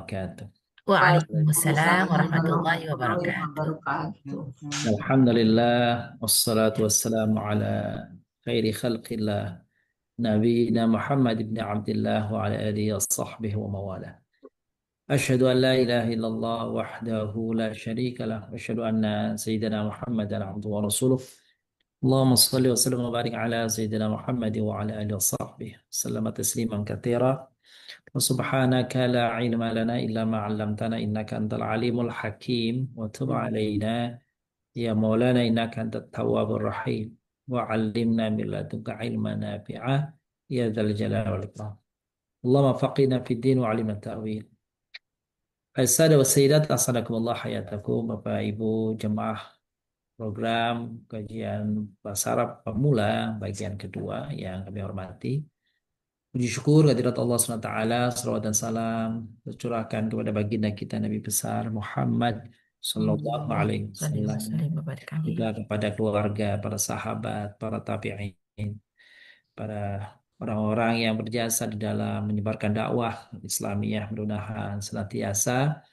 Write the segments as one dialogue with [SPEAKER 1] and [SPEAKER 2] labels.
[SPEAKER 1] wabarakatuh.
[SPEAKER 2] Waalaikumsalam
[SPEAKER 3] Waalaikumsalam
[SPEAKER 2] warahmatullahi
[SPEAKER 3] warahmatullahi
[SPEAKER 2] wabarakatuh.
[SPEAKER 3] wabarakatuh.
[SPEAKER 1] Alhamdulillah, wassalatu wassalamu ala khairi khalqillah, Nabiina Muhammad ibn Abdullah wa ala alihi wa sahbihi wa mawala. Ashhadu an la ilaha illallah wahdahu la syarika lah, wa ashhadu anna sayyidina Muhammadan abduhu wa rasuluh. Allahumma salli wa sallim wa barik ala sayyidina Muhammad wa ala alihi wa sahbihi. Sallama tasliman katsira. Wa subhanaka la ilma lana illa ma 'allamtana innaka antal alimul hakim wa tub alaina ya Maulana innaka antat tawwabur rahim wa 'allimna min ladunka ilman nafi'ah ya dzal jalali wal ikram. Allahumma faqihna fid din wa 'allimna ta'wil. As-sada wa sayyidat asadakumullah hayatakum Bapak Ibu jemaah program kajian bahasa Arab pemula bagian kedua yang kami hormati. Puji syukur kehadirat Allah SWT, salawat dan salam tercurahkan kepada baginda kita Nabi besar Muhammad Sallallahu Alaihi
[SPEAKER 2] Salim
[SPEAKER 1] Wasallam,
[SPEAKER 2] salim barik
[SPEAKER 1] juga
[SPEAKER 2] alaihi.
[SPEAKER 1] kepada keluarga, para sahabat, para tabi'in, para orang-orang yang berjasa di dalam menyebarkan dakwah Islamiyah, mudah-mudahan senantiasa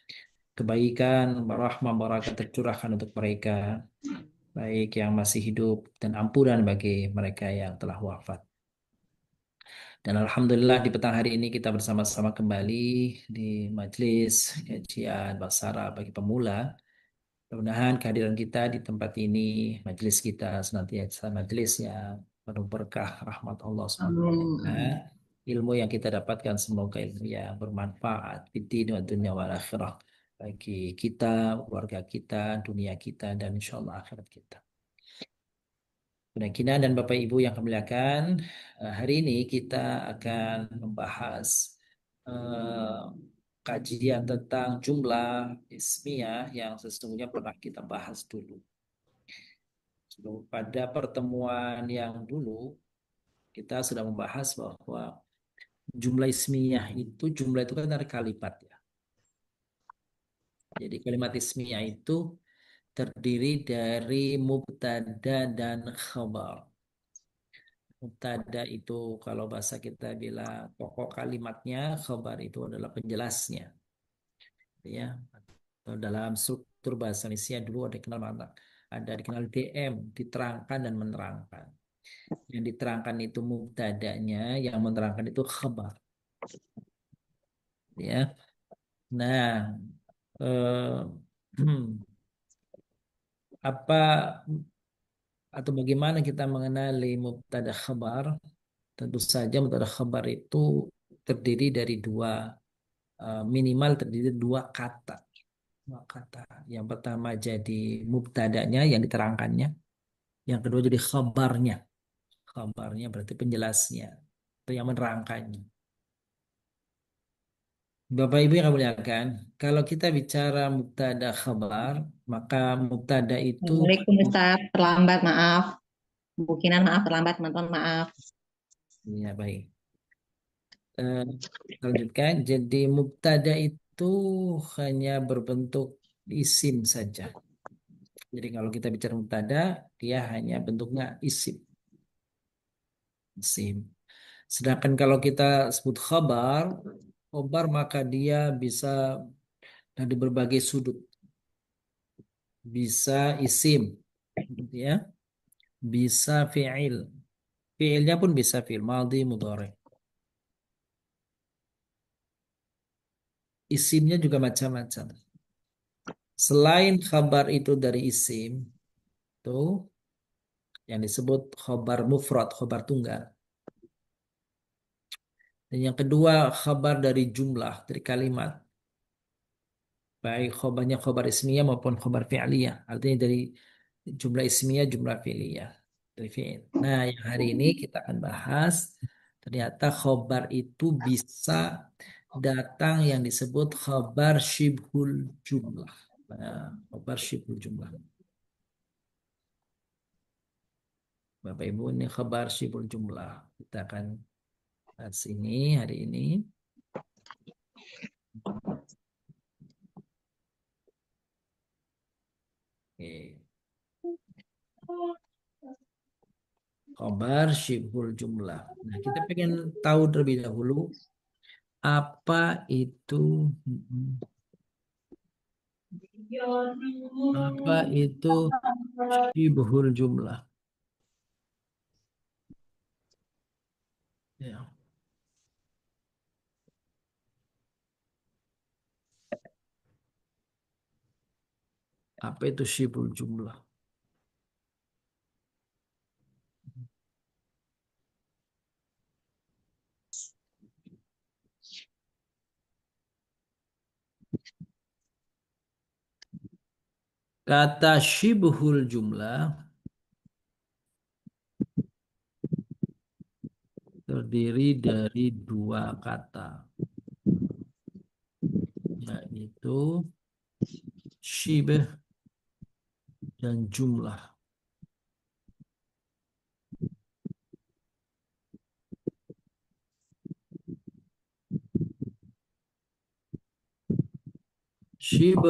[SPEAKER 1] kebaikan, rahmah, barakat tercurahkan untuk mereka, baik yang masih hidup dan ampunan bagi mereka yang telah wafat. Dan Alhamdulillah di petang hari ini kita bersama-sama kembali di majelis kajian bahasa Arab bagi pemula. Mudah-mudahan kehadiran kita di tempat ini, majelis kita senantiasa majelis yang penuh berkah rahmat Allah SWT.
[SPEAKER 3] Amin.
[SPEAKER 1] Ilmu yang kita dapatkan semoga ilmu yang bermanfaat di dunia wal akhirah bagi kita, keluarga kita, dunia kita, dan insya Allah akhirat kita. Kina dan Bapak Ibu yang kami muliakan, hari ini kita akan membahas eh, kajian tentang jumlah ismiyah yang sesungguhnya pernah kita bahas dulu. Pada pertemuan yang dulu, kita sudah membahas bahwa jumlah ismiyah itu, jumlah itu kan dari kalimat ya. Jadi kalimat ismiyah itu terdiri dari mubtada dan khabar. Mubtada itu kalau bahasa kita bilang pokok kalimatnya, khabar itu adalah penjelasnya. Ya, atau dalam struktur bahasa Indonesia dulu ada dikenal mana? Ada dikenal DM, diterangkan dan menerangkan. Yang diterangkan itu mubtadanya, yang menerangkan itu khabar. Ya, nah apa atau bagaimana kita mengenali mubtada khabar? Tentu saja mubtada khabar itu terdiri dari minimal terdiri dari dua kata. Dua kata. Yang pertama jadi mubtadanya yang diterangkannya, yang kedua jadi khabarnya. Khabarnya berarti penjelasnya atau yang menerangkannya. Bapak Ibu yang kami muliakan, kalau kita bicara mubtada khabar, maka mubtada itu
[SPEAKER 3] Assalamualaikum Ustaz, terlambat maaf. Bu Kinan maaf terlambat, teman-teman maaf.
[SPEAKER 1] ya baik. Eh, Lanjutkan. Jadi mubtada itu hanya berbentuk isim saja. Jadi kalau kita bicara mubtada, dia hanya bentuknya isim. Isim. Sedangkan kalau kita sebut khabar, khabar maka dia bisa dari berbagai sudut. Bisa isim, ya. Bisa fi'il. Fi'ilnya pun bisa fi'il madhi, mudhari. Isimnya juga macam-macam. Selain khabar itu dari isim, tuh yang disebut khabar mufrad, khabar tunggal. Dan yang kedua khabar dari jumlah, dari kalimat. Baik khabarnya khabar ismiyah maupun khabar fi'liyah. Artinya dari jumlah ismiyah, jumlah fi'liyah. Dari fi'il. Nah, yang hari ini kita akan bahas ternyata khabar itu bisa datang yang disebut khabar syibhul jumlah. Nah, khabar syibhul jumlah. Bapak Ibu ini khabar syibhul jumlah. Kita akan bahas ini hari ini. Oke. Khobar syibhul jumlah. Nah, kita pengen tahu terlebih dahulu Apa itu apa itu syibhul jumlah? Ya. Apa itu syibhul jumlah? Kata syibhul jumlah terdiri dari dua kata, yaitu syibh dan jumlah. Syibh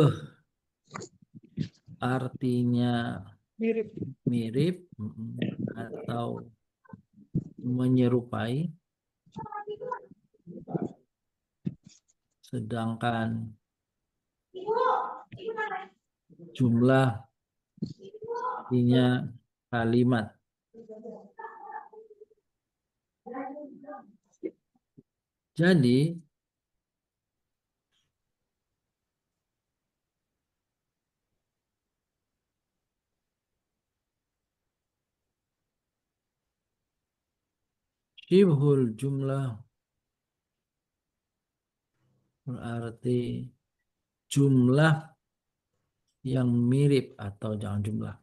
[SPEAKER 1] artinya mirip atau menyerupai, sedangkan jumlah artinya kalimat. Jadi syibhul jumlah berarti jumlah yang mirip atau jangan jumlah.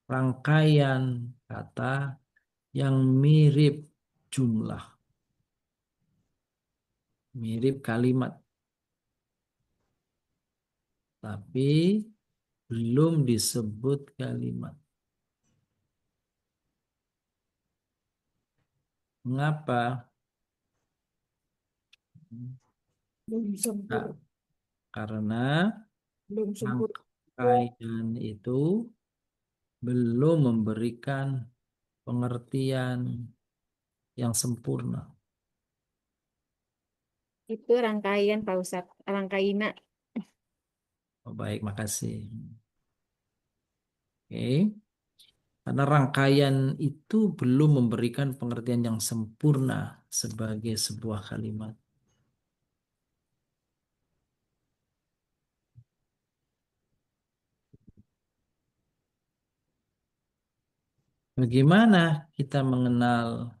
[SPEAKER 1] Rangkaian kata yang mirip jumlah. Mirip kalimat. Tapi belum disebut kalimat. Mengapa? Nah, karena rangkaian itu belum memberikan pengertian yang sempurna.
[SPEAKER 2] Itu rangkaian Pak Ustadz, rangkaina.
[SPEAKER 1] Oh, baik, makasih. Oke. Karena rangkaian itu belum memberikan pengertian yang sempurna sebagai sebuah kalimat. Bagaimana kita mengenal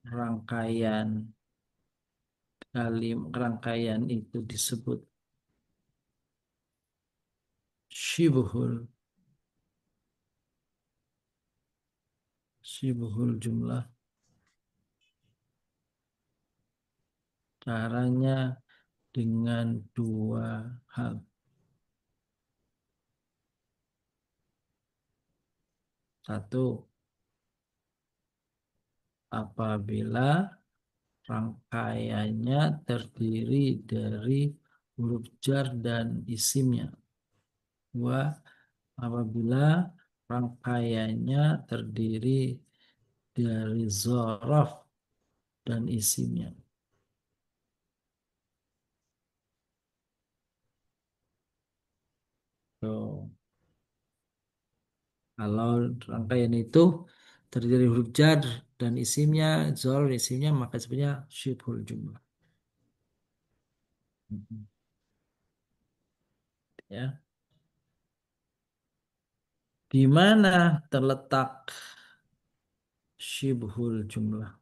[SPEAKER 1] rangkaian rangkaian itu disebut syibhul jumlah. Caranya dengan dua hal. Satu, apabila rangkaiannya terdiri dari huruf jar dan isimnya. Dua, apabila rangkaiannya terdiri dari zorof dan isimnya. So, kalau rangkaian itu terdiri dari huruf jar dan isimnya, zorof isimnya, maka sebenarnya syibhul jumlah. Ya. Di mana terletak syibhul jumlah?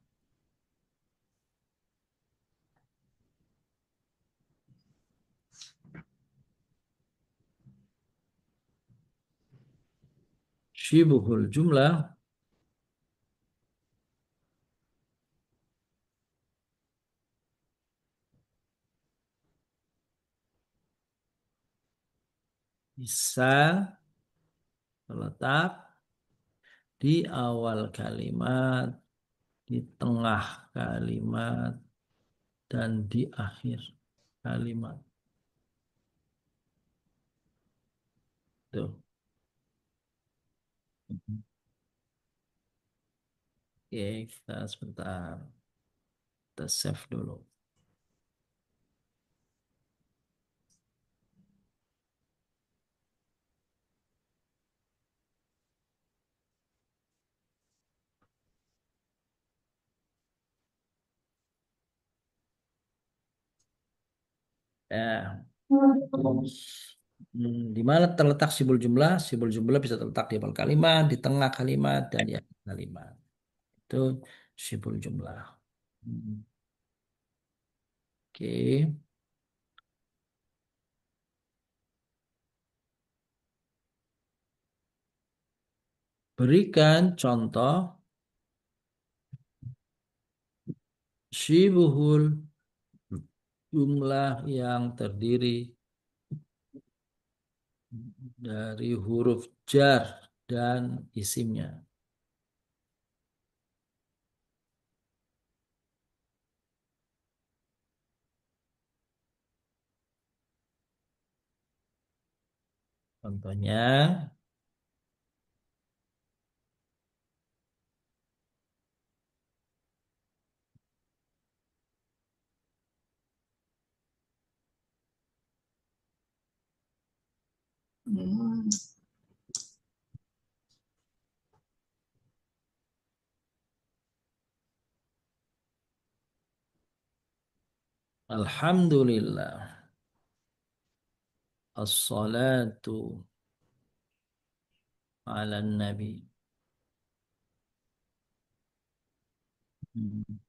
[SPEAKER 1] Syibhul jumlah bisa terletak di awal kalimat, di tengah kalimat, dan di akhir kalimat. Tuh. Oke, kita sebentar. Kita save dulu. Ya. Di mana terletak simbol jumlah? Simbol jumlah bisa terletak di awal kalimat, di tengah kalimat, dan di akhir kalimat. Itu simbol jumlah. Hmm, Oke. Berikan contoh syibuhul jumlah yang terdiri dari huruf jar dan isimnya. Contohnya,
[SPEAKER 3] Hmm.
[SPEAKER 1] Alhamdulillah, as-salatu ala nabi. Hmm.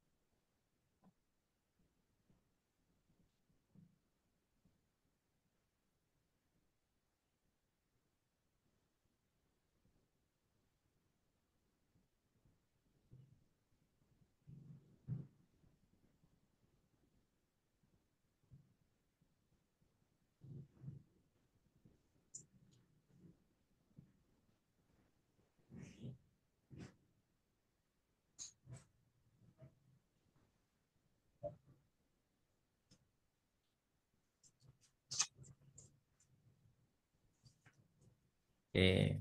[SPEAKER 1] Oke.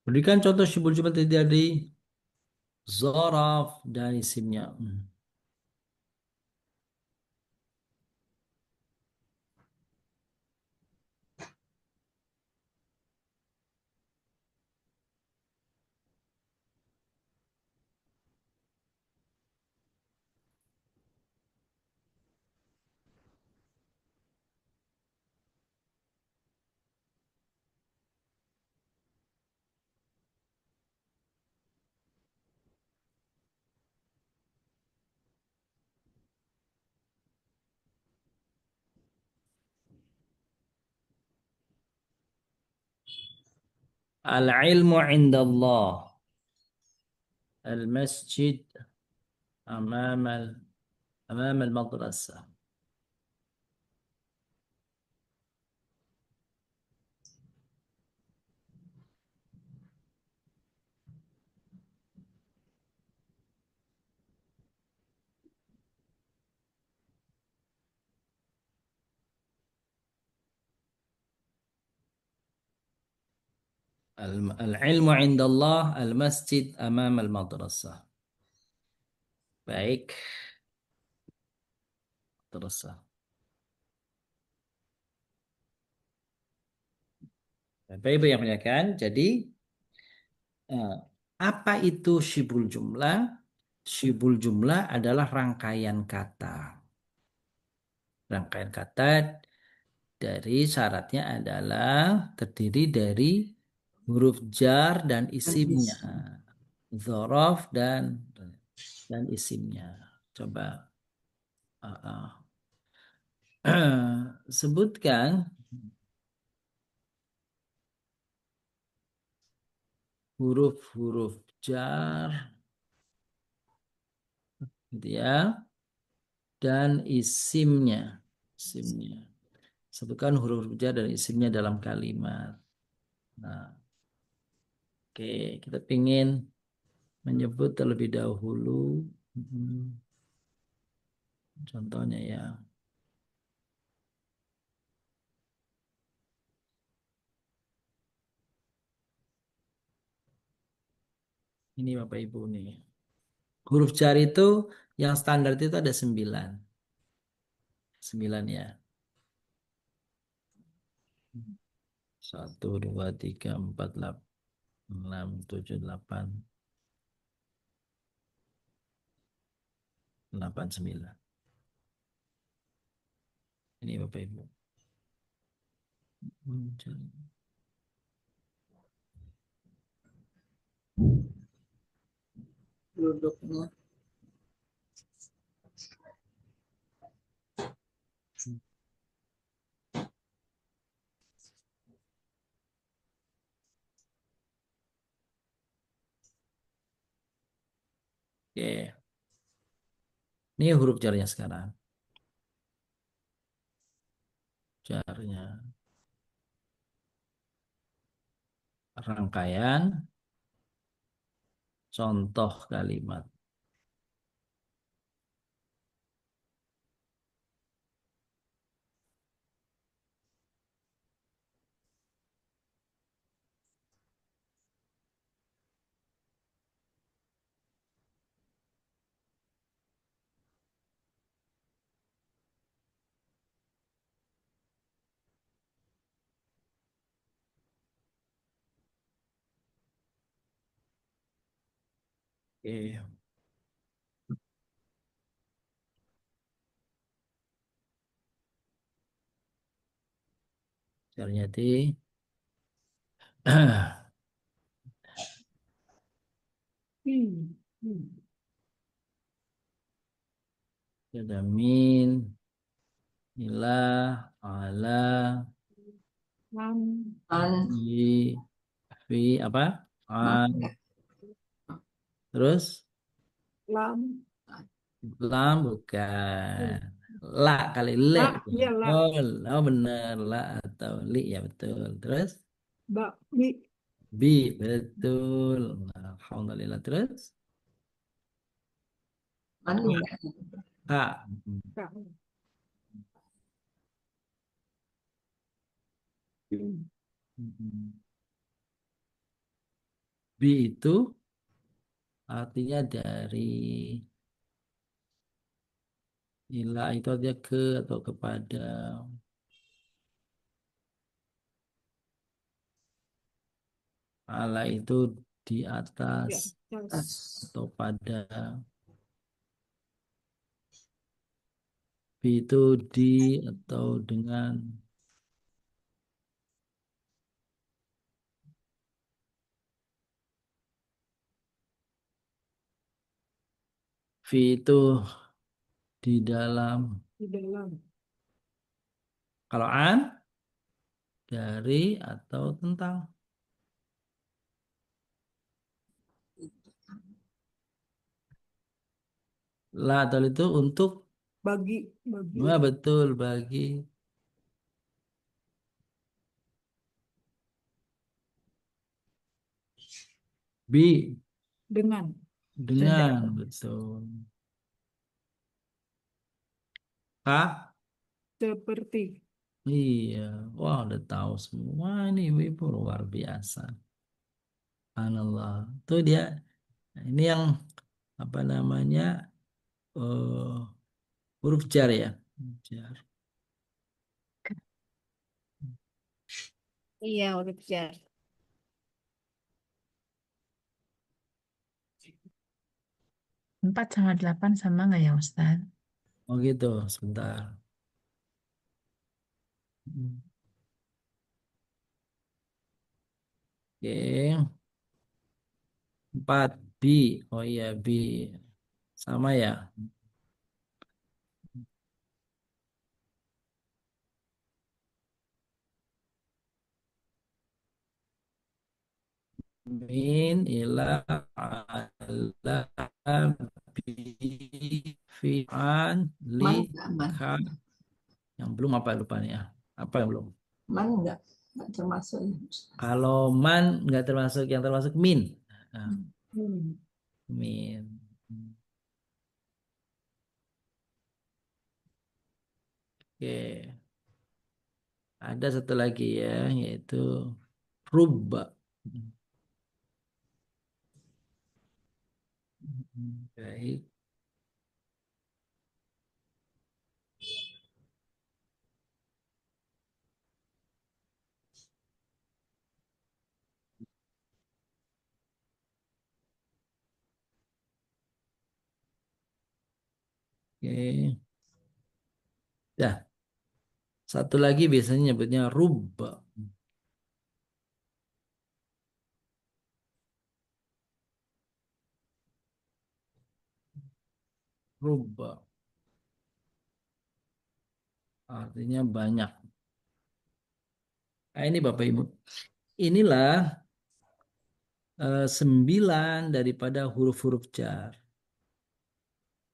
[SPEAKER 1] Berikan contoh simbol jumlah terdiri dari zaraf dan isimnya. Al-ilmu indallah. Al-masjid أمام أمام المدرسة. العلم عند الله المسجد أمام المدرسة. Baik, terus. Bapak Ibu yang muliakan, jadi eh, apa itu syibul jumlah? Syibul jumlah adalah rangkaian kata. Rangkaian kata dari syaratnya adalah terdiri dari huruf jar dan isimnya. Dzaraf dan isimnya. Coba sebutkan huruf-huruf jar gitu ya dan isimnya sebutkan huruf-huruf jar dan isimnya dalam kalimat. Nah, oke, kita ingin menyebut terlebih dahulu. Contohnya ya, Ini Bapak Ibu nih. Huruf jar itu yang standar itu ada 9. 9 ya. 1, 2, 3, 4, 5, 6, 7, 8, 9. Ini Bapak Ibu.
[SPEAKER 3] Duduknya.
[SPEAKER 1] Oke. Ini huruf jarnya sekarang. Jarnya. Rangkaian contoh kalimat. Oke. Jarnya di ada min, ilah, ala,
[SPEAKER 2] Lam,
[SPEAKER 3] An,
[SPEAKER 1] fi, fi apa?
[SPEAKER 3] man,
[SPEAKER 1] An. Terus
[SPEAKER 2] lam,
[SPEAKER 1] lam bukan. La kali le.
[SPEAKER 2] la, ya la,
[SPEAKER 1] Oh, oh benar la atau li ya betul. Terus
[SPEAKER 2] ba, bi,
[SPEAKER 1] bi betul. Nah, alhamdulillah terus
[SPEAKER 3] man enggak.
[SPEAKER 1] ha.
[SPEAKER 2] ka.
[SPEAKER 1] Bi itu artinya dari ila itu artinya ke atau kepada. Ala itu di atas
[SPEAKER 2] Ya, tas,
[SPEAKER 3] Tas,
[SPEAKER 1] atau pada. Bi itu di atau dengan. Vi itu di dalam.
[SPEAKER 2] di dalam,
[SPEAKER 1] Kalau an dari atau tentang. La atau itu untuk.
[SPEAKER 2] bagi, bagi,
[SPEAKER 1] Wah, betul bagi. Bi
[SPEAKER 2] dengan,
[SPEAKER 1] dengan betul. K
[SPEAKER 2] seperti,
[SPEAKER 1] iya. Wah udah tahu semua ini ibu luar biasa. Subhanallah. Itu dia. Ini yang apa namanya eh, huruf jar ya. Jar.
[SPEAKER 2] iya, huruf jar.
[SPEAKER 4] 4 sama 8 sama nggak ya Ustaz?
[SPEAKER 1] Oh gitu. Sebentar. Oke. 4 B. Oh iya B. Sama ya. Min ila ala bi fi an li
[SPEAKER 3] man enggak, man,
[SPEAKER 1] ka. Yang belum apa lupa nih ya. Apa yang belum?
[SPEAKER 3] man enggak termasuk ya.
[SPEAKER 1] Kalau man nggak termasuk yang termasuk min. Nah,
[SPEAKER 2] Hmm.
[SPEAKER 1] min. Oke. Ada satu lagi ya, yaitu rubba. Baik. Oke. Ya, satu lagi biasanya nyebutnya rubba. Rubba artinya banyak. Nah, ini Bapak Ibu. Inilah 9 daripada huruf-huruf jar.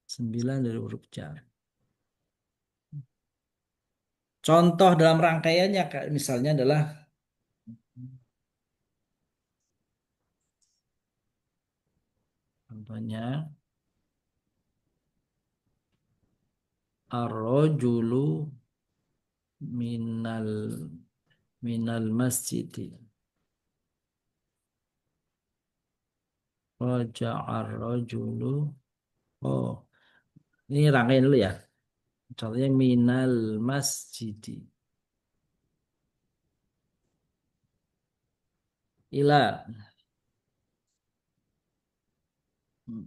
[SPEAKER 1] 9 dari huruf jar. Contoh dalam rangkaiannya misalnya adalah contohnya ar-rajulu minal masjidi. Raja'ar rajulu. Oh, ini rangkaian dulu ya. Contohnya minal masjidi. Ila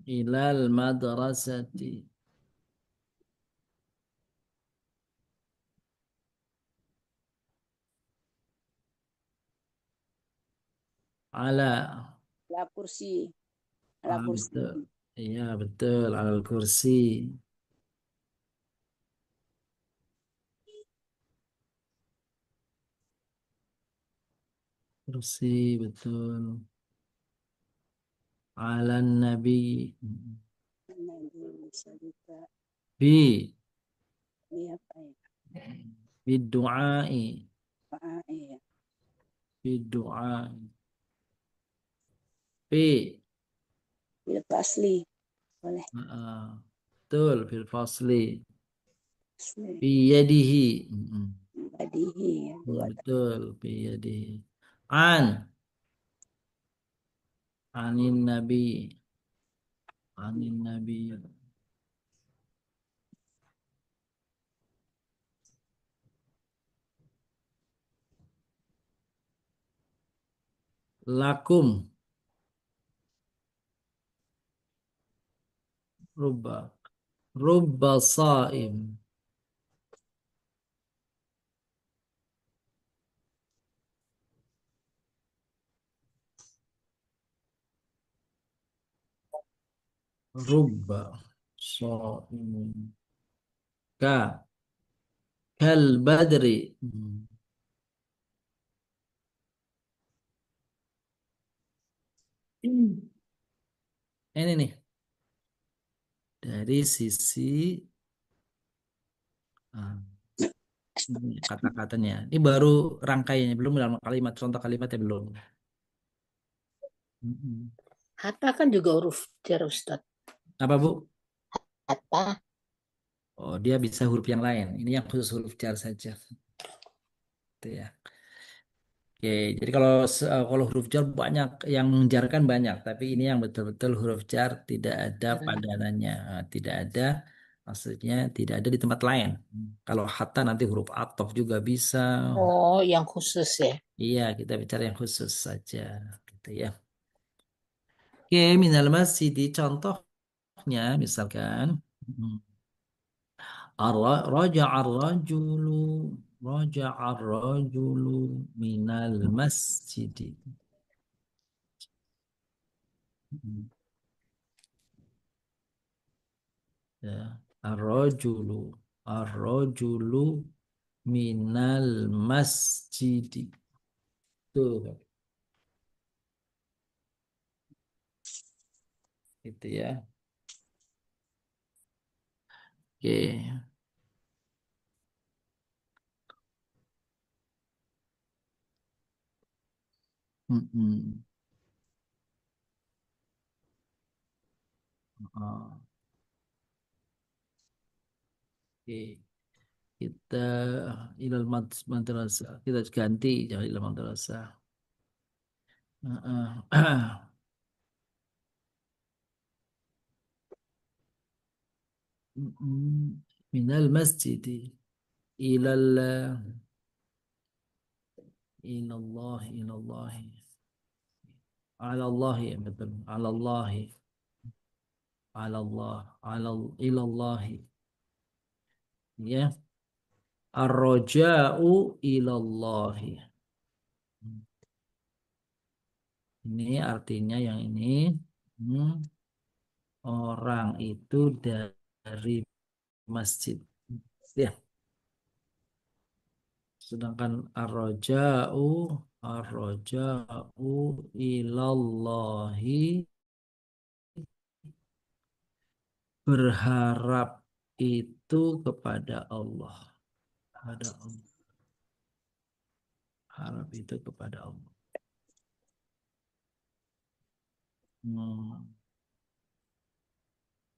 [SPEAKER 1] ilal madrasati. Ala.
[SPEAKER 5] Ala kursi. Ala
[SPEAKER 1] Ah,
[SPEAKER 5] kursi.
[SPEAKER 1] betul. Iya, betul. Al kursi. Kursi, betul. Alan nabi.
[SPEAKER 5] Nabi Salika.
[SPEAKER 1] Bi.
[SPEAKER 5] Ini apa ya?
[SPEAKER 1] Bidu'ai.
[SPEAKER 5] Iya.
[SPEAKER 1] Bidu'ai. Bi.
[SPEAKER 5] Bil asli. Boleh.
[SPEAKER 1] Ah, betul. Fil fasli.
[SPEAKER 5] Asli.
[SPEAKER 1] Biyadihi.
[SPEAKER 5] Badihi. Ya. Dua.
[SPEAKER 1] Betul. Biyadihi. An. Anin nabi. Anin nabi. Lakum. Rubba. Rubba saim. Rubba saim. Ka. Kal badri. Ini nih. Dari sisi ah, ini kata-katanya. Ini baru rangkaiannya. Belum dalam kalimat. Contoh kalimatnya belum. Mm-mm.
[SPEAKER 5] Hatta kan juga huruf jar Ustaz.
[SPEAKER 1] Apa Bu?
[SPEAKER 5] Hatta.
[SPEAKER 1] Oh, dia bisa huruf yang lain. Ini yang khusus huruf jar saja. Itu ya. Oke, jadi kalau huruf jar banyak yang menjarkan banyak, tapi ini yang betul-betul huruf jar tidak ada padanannya. Tidak ada, maksudnya tidak ada di tempat lain. Kalau hatta nanti huruf ataf juga bisa.
[SPEAKER 5] Oh, yang khusus ya.
[SPEAKER 1] Iya, kita bicara yang khusus saja, gitu ya. Oke, minal masjid contohnya misalkan hmm, raja'ar rajulu raja'ar rajulu minal masjid. Hmm. Ya, ar-rajulu ar-rajulu minal masjid. Tuh, gitu ya. Oke. Mm-mm. Oh, oke. Kita ilal madrasah. Kita ganti jangan ilal madrasah. Heeh. minal masjid ilal ilallah ilallah ala Allah ya betul ala Allah ala Allah ala ilallah ya ar-raja'u ilallah. Ini artinya yang ini hmm, orang itu dari masjid ya. Sedangkan ar-raja'u ilallahi berharap itu kepada Allah. Kepada Allah. Harap itu kepada Allah.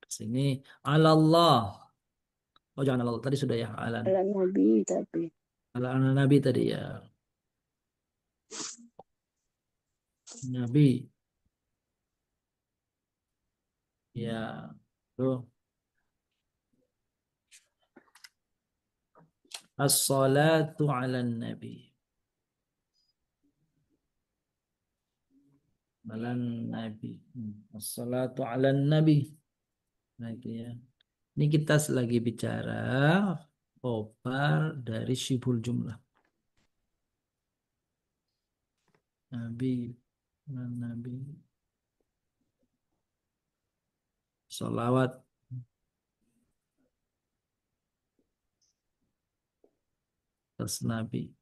[SPEAKER 1] Sini Allah. Oh jangan Allah tadi sudah ya ala
[SPEAKER 5] Ala Nabi tapi.
[SPEAKER 1] Nabi tadi ya. Nabi ya tuh as-salatu ala nabi ala nabi as-salatu ala nabi. Nah itu ya. Ini kita lagi bicara khobar dari syibhul jumlah. Nabi, Nabi, salawat, atas Nabi.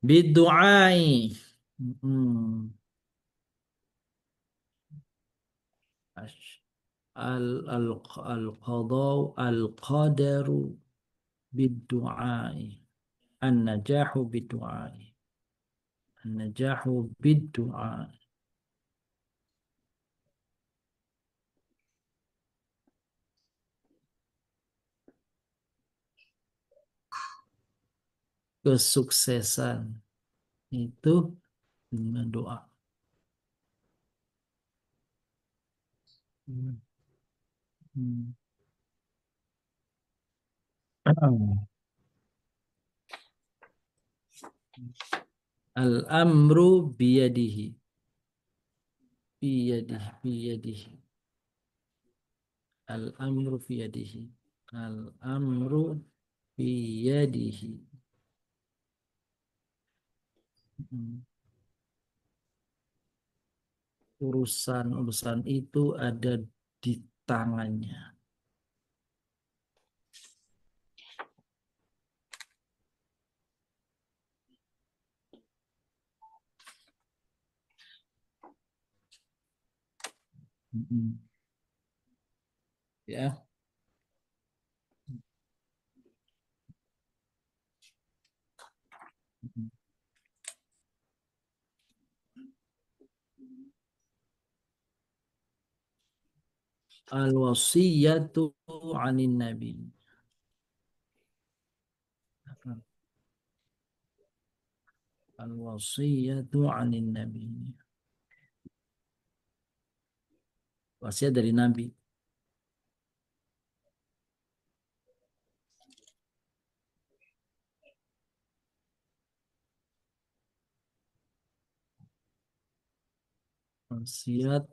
[SPEAKER 1] Bidu'ai. Al-qadaru bidu'ai. An-najahu bidu'ai. An-najahu bidu'ai. Kesuksesan itu dengan doa. Al-amru biyadihi. Biyadihi. Al-amru biyadihi. Al-amru biyadihi. Urusan itu ada di tangannya. Ya. Al-wasiyatu 'anin nabi. Al-wasiyatu 'anin nabi. Wasiat dari nabi. Wasiat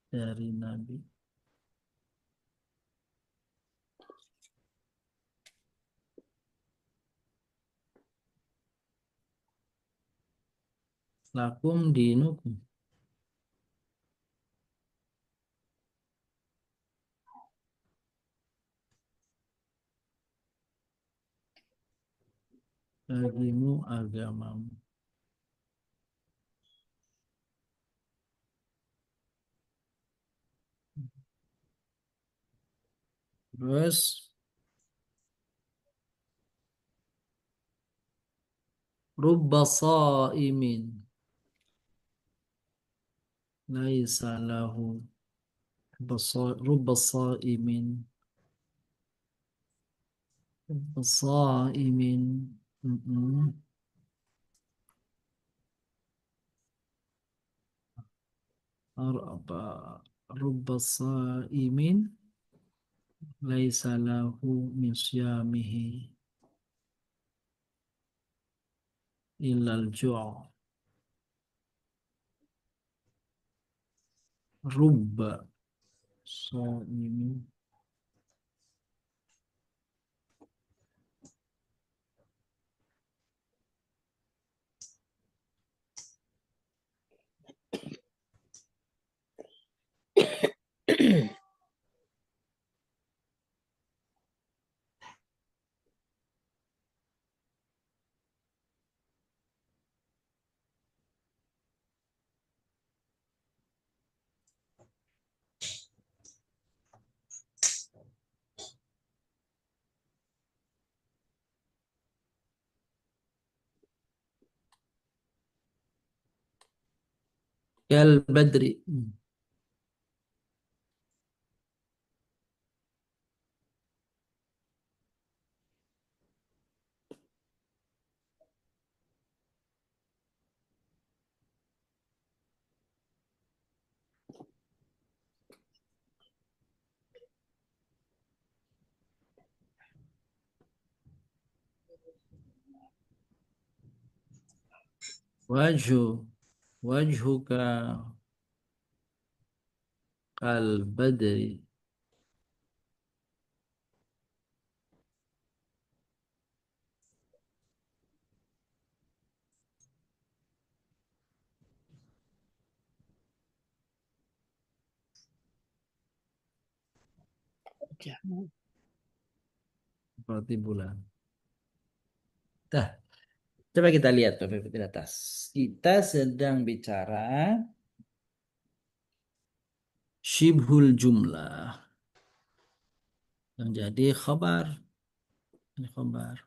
[SPEAKER 1] dari nabi. Lakum dinukum. Bagimu agamamu. Terus rubba sha'imin laisa lahu rubba sha'imin rubba sha'imin apa rubba sa'imin laisa lahu min siyamihi illal ju'. Rubba sa'imin. Kal badri. Wajhu. Wajhuka kal badri.
[SPEAKER 5] Jamu.
[SPEAKER 1] Seperti bulan. Nah, coba kita lihat Bapak Ibu di atas. Kita sedang bicara syibhul jumlah. Yang jadi khabar. Ini khabar.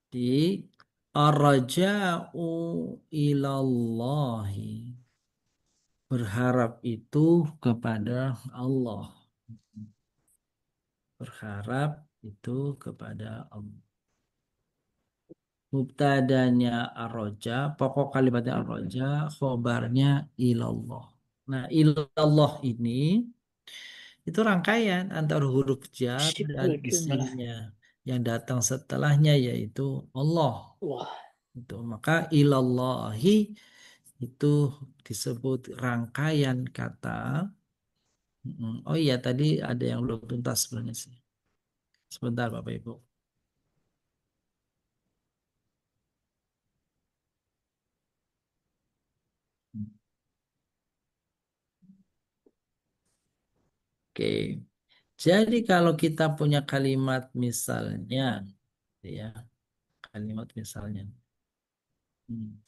[SPEAKER 1] Di arraja'u ilallahi. Berharap itu kepada Allah. Berharap itu kepada Allah. Mubtadanya arroja, pokok kalimatnya arroja, khobarnya ilallah. Nah, ilallah ini itu rangkaian antara huruf jar dan
[SPEAKER 5] Sibul jumlah.
[SPEAKER 1] isimnya. Yang datang setelahnya yaitu Allah.
[SPEAKER 5] Wah,
[SPEAKER 1] Itu. Maka ilallahi itu disebut rangkaian kata. Oh iya, tadi ada yang belum tuntas sebenarnya sih. Sebentar Bapak Ibu. Oke. Jadi kalau kita punya kalimat misalnya, ya, kalimat misalnya. Hmm.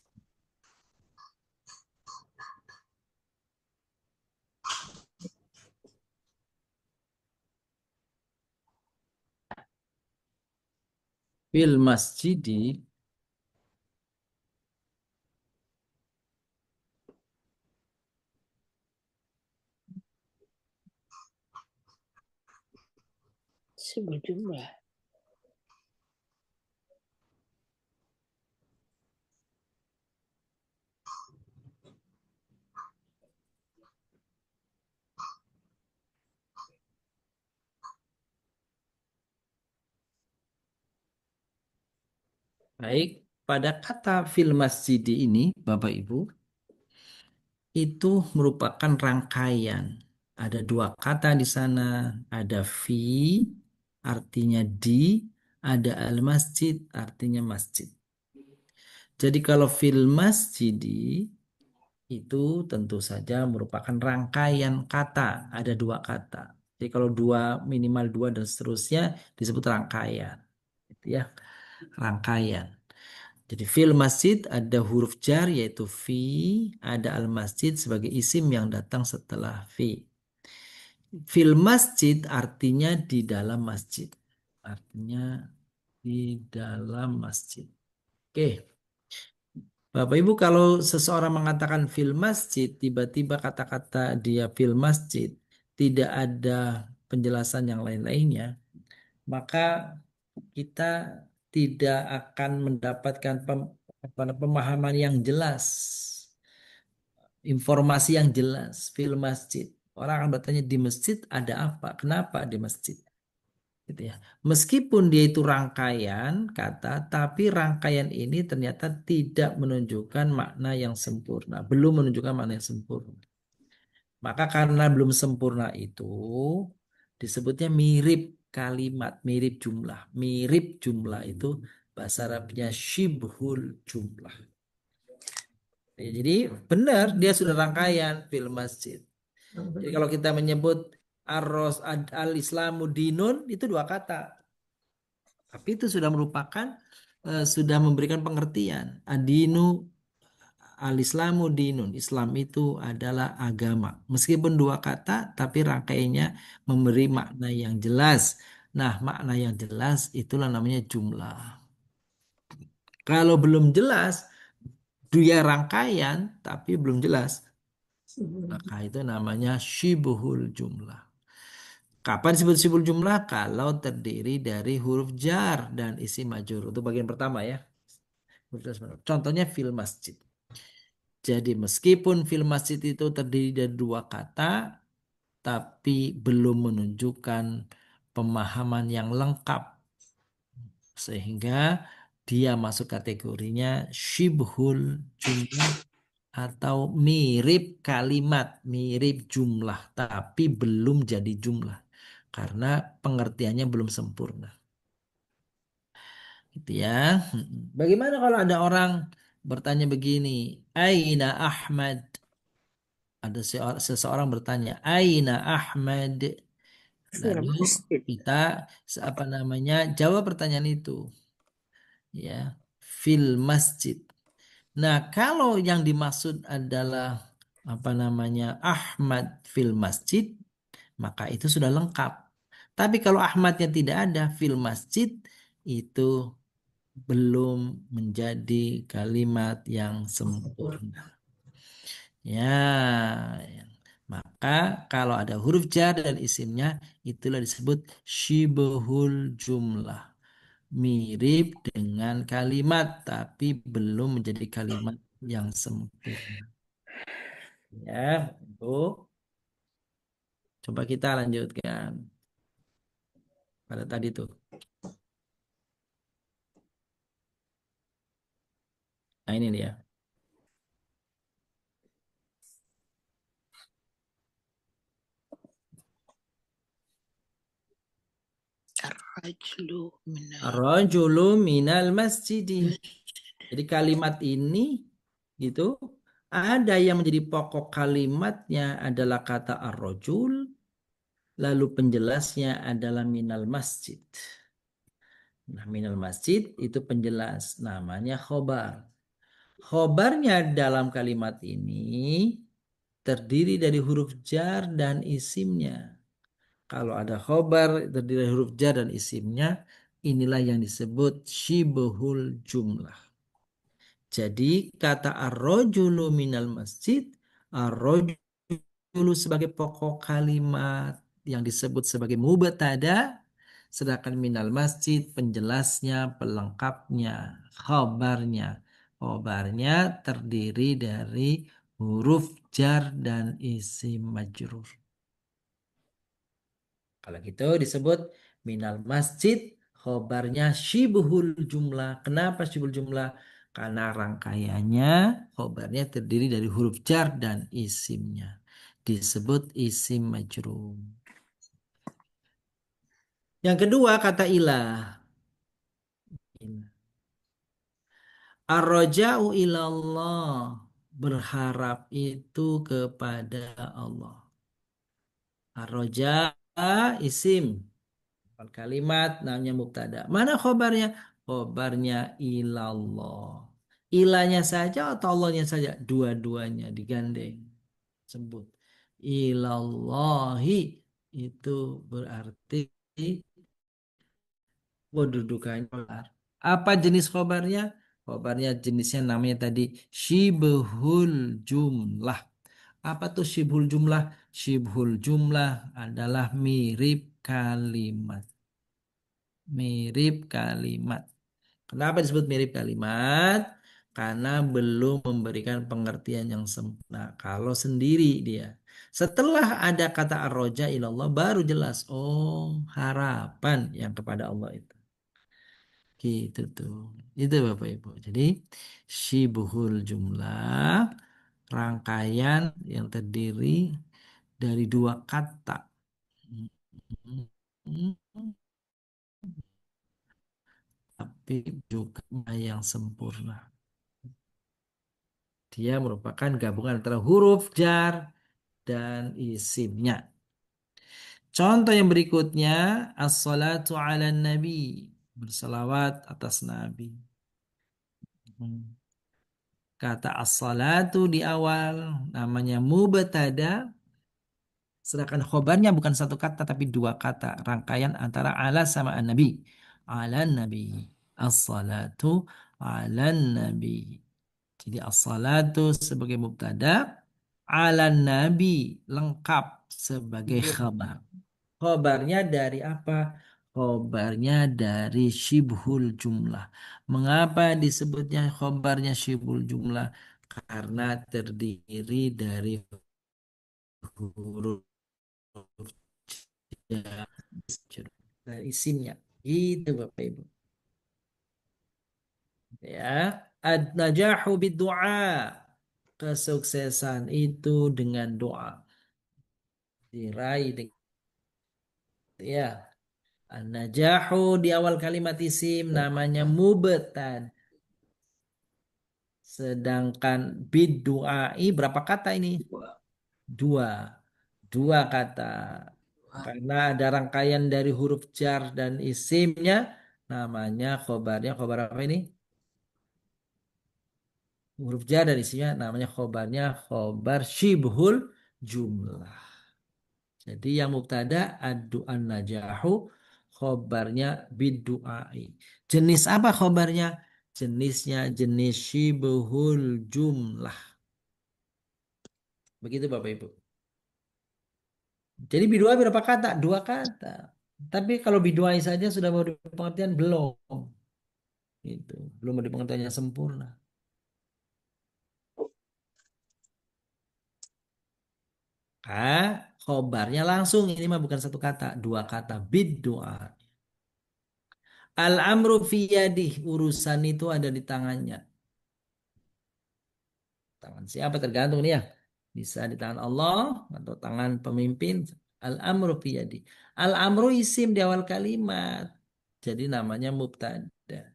[SPEAKER 1] Fil masjidi
[SPEAKER 5] sibul jumlah.
[SPEAKER 1] baik pada kata fil masjidi ini Bapak Ibu itu merupakan rangkaian. Ada dua kata di sana, ada fi artinya di, ada al masjid artinya masjid. Jadi kalau fil masjidi itu tentu saja merupakan rangkaian kata. Ada dua kata. Jadi kalau dua, minimal dua dan seterusnya disebut rangkaian. Gitu ya, rangkaian. Jadi fil masjid ada huruf jar yaitu fi, ada al masjid sebagai isim yang datang setelah fi. Fil masjid artinya di dalam masjid. Artinya di dalam masjid. Oke. Bapak Ibu kalau seseorang mengatakan fil masjid, tiba-tiba kata-kata dia fil masjid, tidak ada penjelasan yang lain-lainnya, maka kita tidak akan mendapatkan pemahaman yang jelas informasi yang jelas fil masjid. Orang akan bertanya di masjid ada apa? Kenapa di masjid? Gitu ya. Meskipun dia itu rangkaian kata, tapi rangkaian ini ternyata tidak menunjukkan makna yang sempurna, belum menunjukkan makna yang sempurna. Maka karena belum sempurna itu disebutnya mirip kalimat, mirip jumlah. Mirip jumlah itu bahasa Arabnya syibhul jumlah. Ya, jadi benar dia sudah rangkaian fil masjid. Jadi kalau kita menyebut al-Islamu dinun itu dua kata. Tapi itu sudah merupakan sudah memberikan pengertian. Adinu al-Islamu dinun. Islam itu adalah agama. Meskipun dua kata, tapi rangkaiannya memberi makna yang jelas. Nah, makna yang jelas itulah namanya jumlah. Kalau belum jelas, dia rangkaian tapi belum jelas, maka itu namanya syibhul jumlah. Kapan disebut syibhul jumlah? Kalau terdiri dari huruf jar dan isim majrur. Itu bagian pertama ya. Contohnya fil masjid. Jadi meskipun fil masjid itu terdiri dari dua kata, tapi belum menunjukkan pemahaman yang lengkap. Sehingga dia masuk kategorinya syibhul jumlah atau mirip kalimat, mirip jumlah, tapi belum jadi jumlah. Karena pengertiannya belum sempurna. Gitu ya. Bagaimana kalau ada orang bertanya begini, Aina Ahmad? Ada seseorang bertanya, Aina Ahmad?
[SPEAKER 5] Fil
[SPEAKER 1] Lalu
[SPEAKER 5] masjid.
[SPEAKER 1] kita apa namanya jawab pertanyaan itu, ya, fil masjid. Nah, kalau yang dimaksud adalah apa namanya Ahmad fil masjid, maka itu sudah lengkap. Tapi kalau Ahmadnya tidak ada fil masjid, itu belum menjadi kalimat yang sempurna. Ya, maka kalau ada huruf jar dan isimnya, itulah disebut syibhul jumlah. Mirip dengan kalimat, tapi belum menjadi kalimat yang sempurna. Ya, itu. Coba kita lanjutkan pada tadi tuh. Nah, ini dia.
[SPEAKER 5] Ar-rajulu minal
[SPEAKER 1] Ar-rajulu minal masjidi. Jadi kalimat ini gitu ada yang menjadi pokok kalimatnya adalah kata ar-rajul, lalu penjelasnya adalah minal masjid. Nah, minal masjid itu penjelas namanya khobar. Khobarnya dalam kalimat ini terdiri dari huruf jar dan isimnya. Kalau ada khobar terdiri dari huruf jar dan isimnya, inilah yang disebut syibhul jumlah. Jadi kata ar-rajulu minal masjid, ar-rajulu sebagai pokok kalimat yang disebut sebagai mubtada, sedangkan minal masjid penjelasnya, pelengkapnya, khabarnya. Khabarnya terdiri dari huruf jar dan isim majrur. Kalau gitu disebut minal masjid, khobarnya syibhul jumlah. Kenapa syibhul jumlah? Karena rangkaiannya, khobarnya terdiri dari huruf jar dan isimnya. Disebut isim majrur. Yang kedua kata ilah. Ar-raja'u ilallah. Berharap itu kepada Allah. Ar-raja isim. Kalimat namanya mubtada. Mana khobarnya? Khobarnya ilallah. Ilahnya saja atau Allahnya saja? Dua-duanya digandeng. Sebut. Ilallahi itu berarti kedudukannya. Apa jenis khobarnya? Khobarnya jenisnya namanya tadi syibhul jumlah. Apa tuh syibhul jumlah? Syibhul jumlah adalah mirip kalimat. Mirip kalimat. Kenapa disebut mirip kalimat? karena belum memberikan pengertian yang sempurna. Kalau sendiri dia. Setelah ada kata ar-roja ilallah baru jelas. Oh, harapan yang kepada Allah itu. Gitu tuh. Itu Bapak Ibu. Jadi syibuhul jumlah rangkaian yang terdiri dari dua kata. Tapi juga yang sempurna. Dia merupakan gabungan antara huruf jar dan isimnya. Contoh yang berikutnya, as-salatu ala nabi. Bersalawat atas Nabi. Kata as-salatu di awal namanya mubtada. Sedangkan khobarnya bukan satu kata tapi dua kata. Rangkaian antara ala sama an-nabi. Ala nabi. As-salatu ala nabi. Jadi as-salatu sebagai mubtada. Ala nabi lengkap sebagai khabar. Khobarnya dari apa? Khobarnya dari syibhul jumlah. Mengapa disebutnya khobarnya syibhul jumlah? Karena terdiri dari huruf jar dan isimnya. Itu Bapak Ibu. Ya, ad-najahu bid-du'a. Kesuksesan itu dengan doa. Diraih dengan ya. An-najahu di awal kalimat isim namanya mubtad. Sedangkan bid-du'ai berapa kata ini? Dua. Dua kata. Karena ada rangkaian dari huruf jar dan isimnya namanya khobarnya khobar apa ini? Huruf jar dan isimnya namanya khobarnya khobar syibhul jumlah. Jadi yang mubtada ad-du'an najahu khobarnya bid-du'ai. Jenis apa khobarnya? Jenisnya jenis syibhul jumlah. Begitu Bapak Ibu. Jadi bidua berapa kata? Dua kata. Tapi kalau biduai saja sudah memberi pengertian belum. Itu belum memberi pengertian yang sempurna. Khobarnya langsung ini mah bukan satu kata, dua kata bidua. Al-amru fi yadih, urusan itu ada di tangannya. Tangan siapa tergantung nih ya. Bisa di tangan Allah atau tangan pemimpin. Al-amru fi yadih. Al-amru isim di awal kalimat. Jadi namanya mubtada.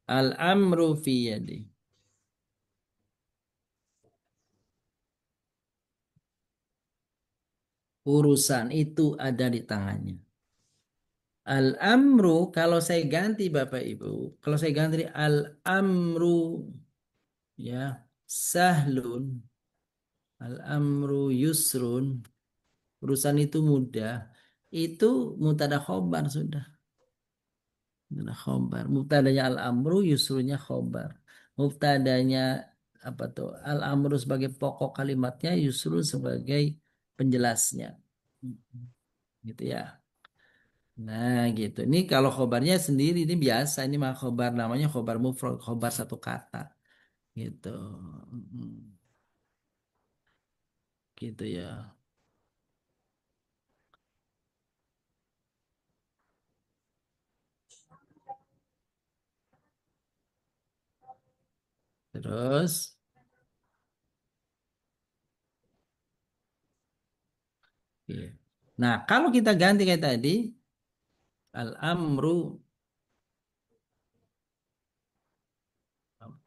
[SPEAKER 1] Al-amru fi yadih. Urusan itu ada di tangannya. Al-amru kalau saya ganti Bapak Ibu, kalau saya ganti al-amru ya sahlun, al-amru yusrun, urusan itu mudah. Itu mubtada khobar sudah. Mubtada khobar. Mubtadanya al-amru, yusrunya khobar. Mubtadanya apa tuh? Al-amru sebagai pokok kalimatnya, yusru sebagai penjelasnya. Gitu ya. Nah gitu. Ini kalau khobarnya sendiri ini biasa. Ini mah khobar namanya khobar mufrad, khobar satu kata. Gitu. Mm, gitu ya. Terus, iya. Nah kalau kita ganti kayak tadi, al-amru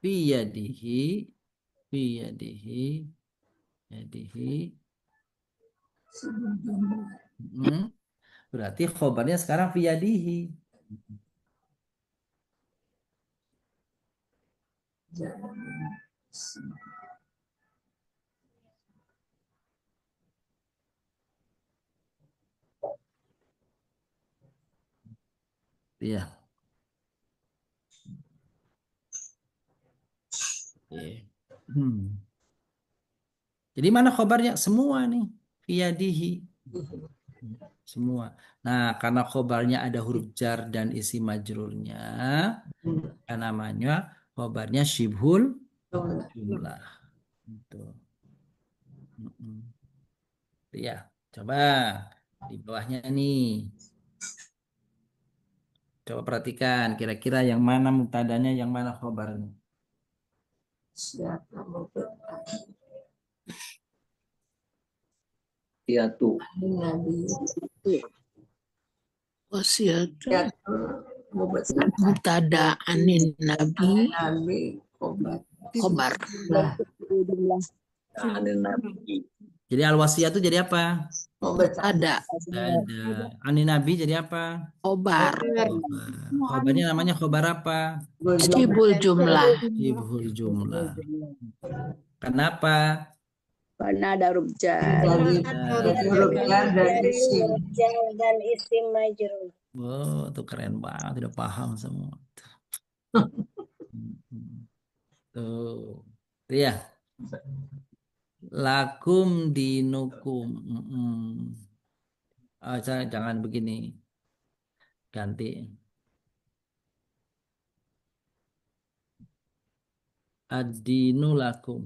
[SPEAKER 1] biyadihi, biyadihi, yadihi. Mm, berarti khobarnya sekarang biyadihi. Iya. Oke. Jadi mana khobarnya? Semua nih. Fiyadihi. Semua. Nah, karena khobarnya ada huruf jar dan isi majrurnya, namanya khobarnya syibhul jumlah. Gitu. Mm-mm. Ya, coba di bawahnya nih. Coba perhatikan kira-kira yang mana mubtadanya, yang mana khobarnya.
[SPEAKER 5] Wasiatu mubtada anin nabi khobar.
[SPEAKER 1] Jadi al-wasiyah itu jadi apa?
[SPEAKER 5] Ada
[SPEAKER 1] Ada. Ani nabi jadi apa?
[SPEAKER 5] khobar.
[SPEAKER 1] Khobar. Khobarnya namanya khobar apa?
[SPEAKER 5] Syibul jumlah.
[SPEAKER 1] Syibhul jumlah. Kenapa?
[SPEAKER 6] Karena ada huruf jar. Dari huruf jar dan isim majrur.
[SPEAKER 1] Oh, itu keren banget, udah paham semua. Tuh. Tuh ya. Lakum dinukum. Jangan begini. Ganti. Ad-dinu lakum.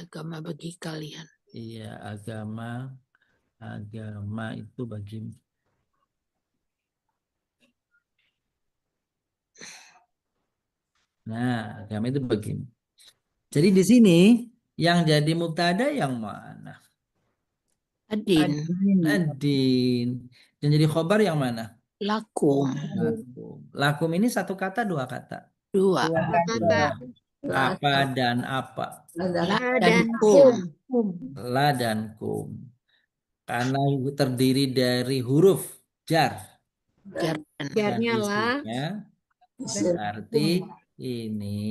[SPEAKER 5] Agama bagi kalian.
[SPEAKER 1] Iya, agama itu bagi. Nah, agama itu bagi. Jadi di sini yang jadi mubtada yang mana?
[SPEAKER 5] Adin,
[SPEAKER 1] Adin. Yang jadi khobar yang mana?
[SPEAKER 5] lakum,
[SPEAKER 1] Lakum. Lakum ini satu kata, dua kata.
[SPEAKER 5] dua,
[SPEAKER 1] Dua. Apa dan apa?
[SPEAKER 5] la dan kum,
[SPEAKER 1] La dan kum. Karena terdiri dari huruf jar
[SPEAKER 5] jar dan
[SPEAKER 2] Jarnya
[SPEAKER 1] dan
[SPEAKER 2] lah.
[SPEAKER 1] isimnya, berarti ini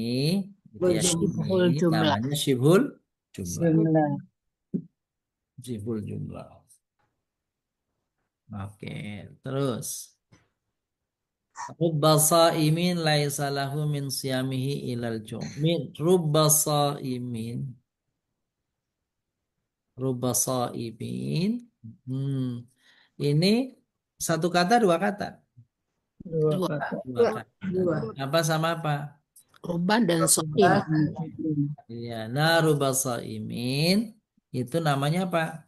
[SPEAKER 1] gitu ya,
[SPEAKER 5] Syibhul
[SPEAKER 1] ini
[SPEAKER 5] jumlah.
[SPEAKER 1] namanya syibhul jumlah. Syibhul jumlah. Oke, terus rubba shaimin laisa lahu min siyamihi ilal jum. Rubba shaimin. Rubba shaimin. Ini satu kata, dua kata.
[SPEAKER 5] Dua,
[SPEAKER 1] Dua kata. Apa sama apa?
[SPEAKER 5] ruban dan soim.
[SPEAKER 1] Iya, narubba shaimin itu namanya apa?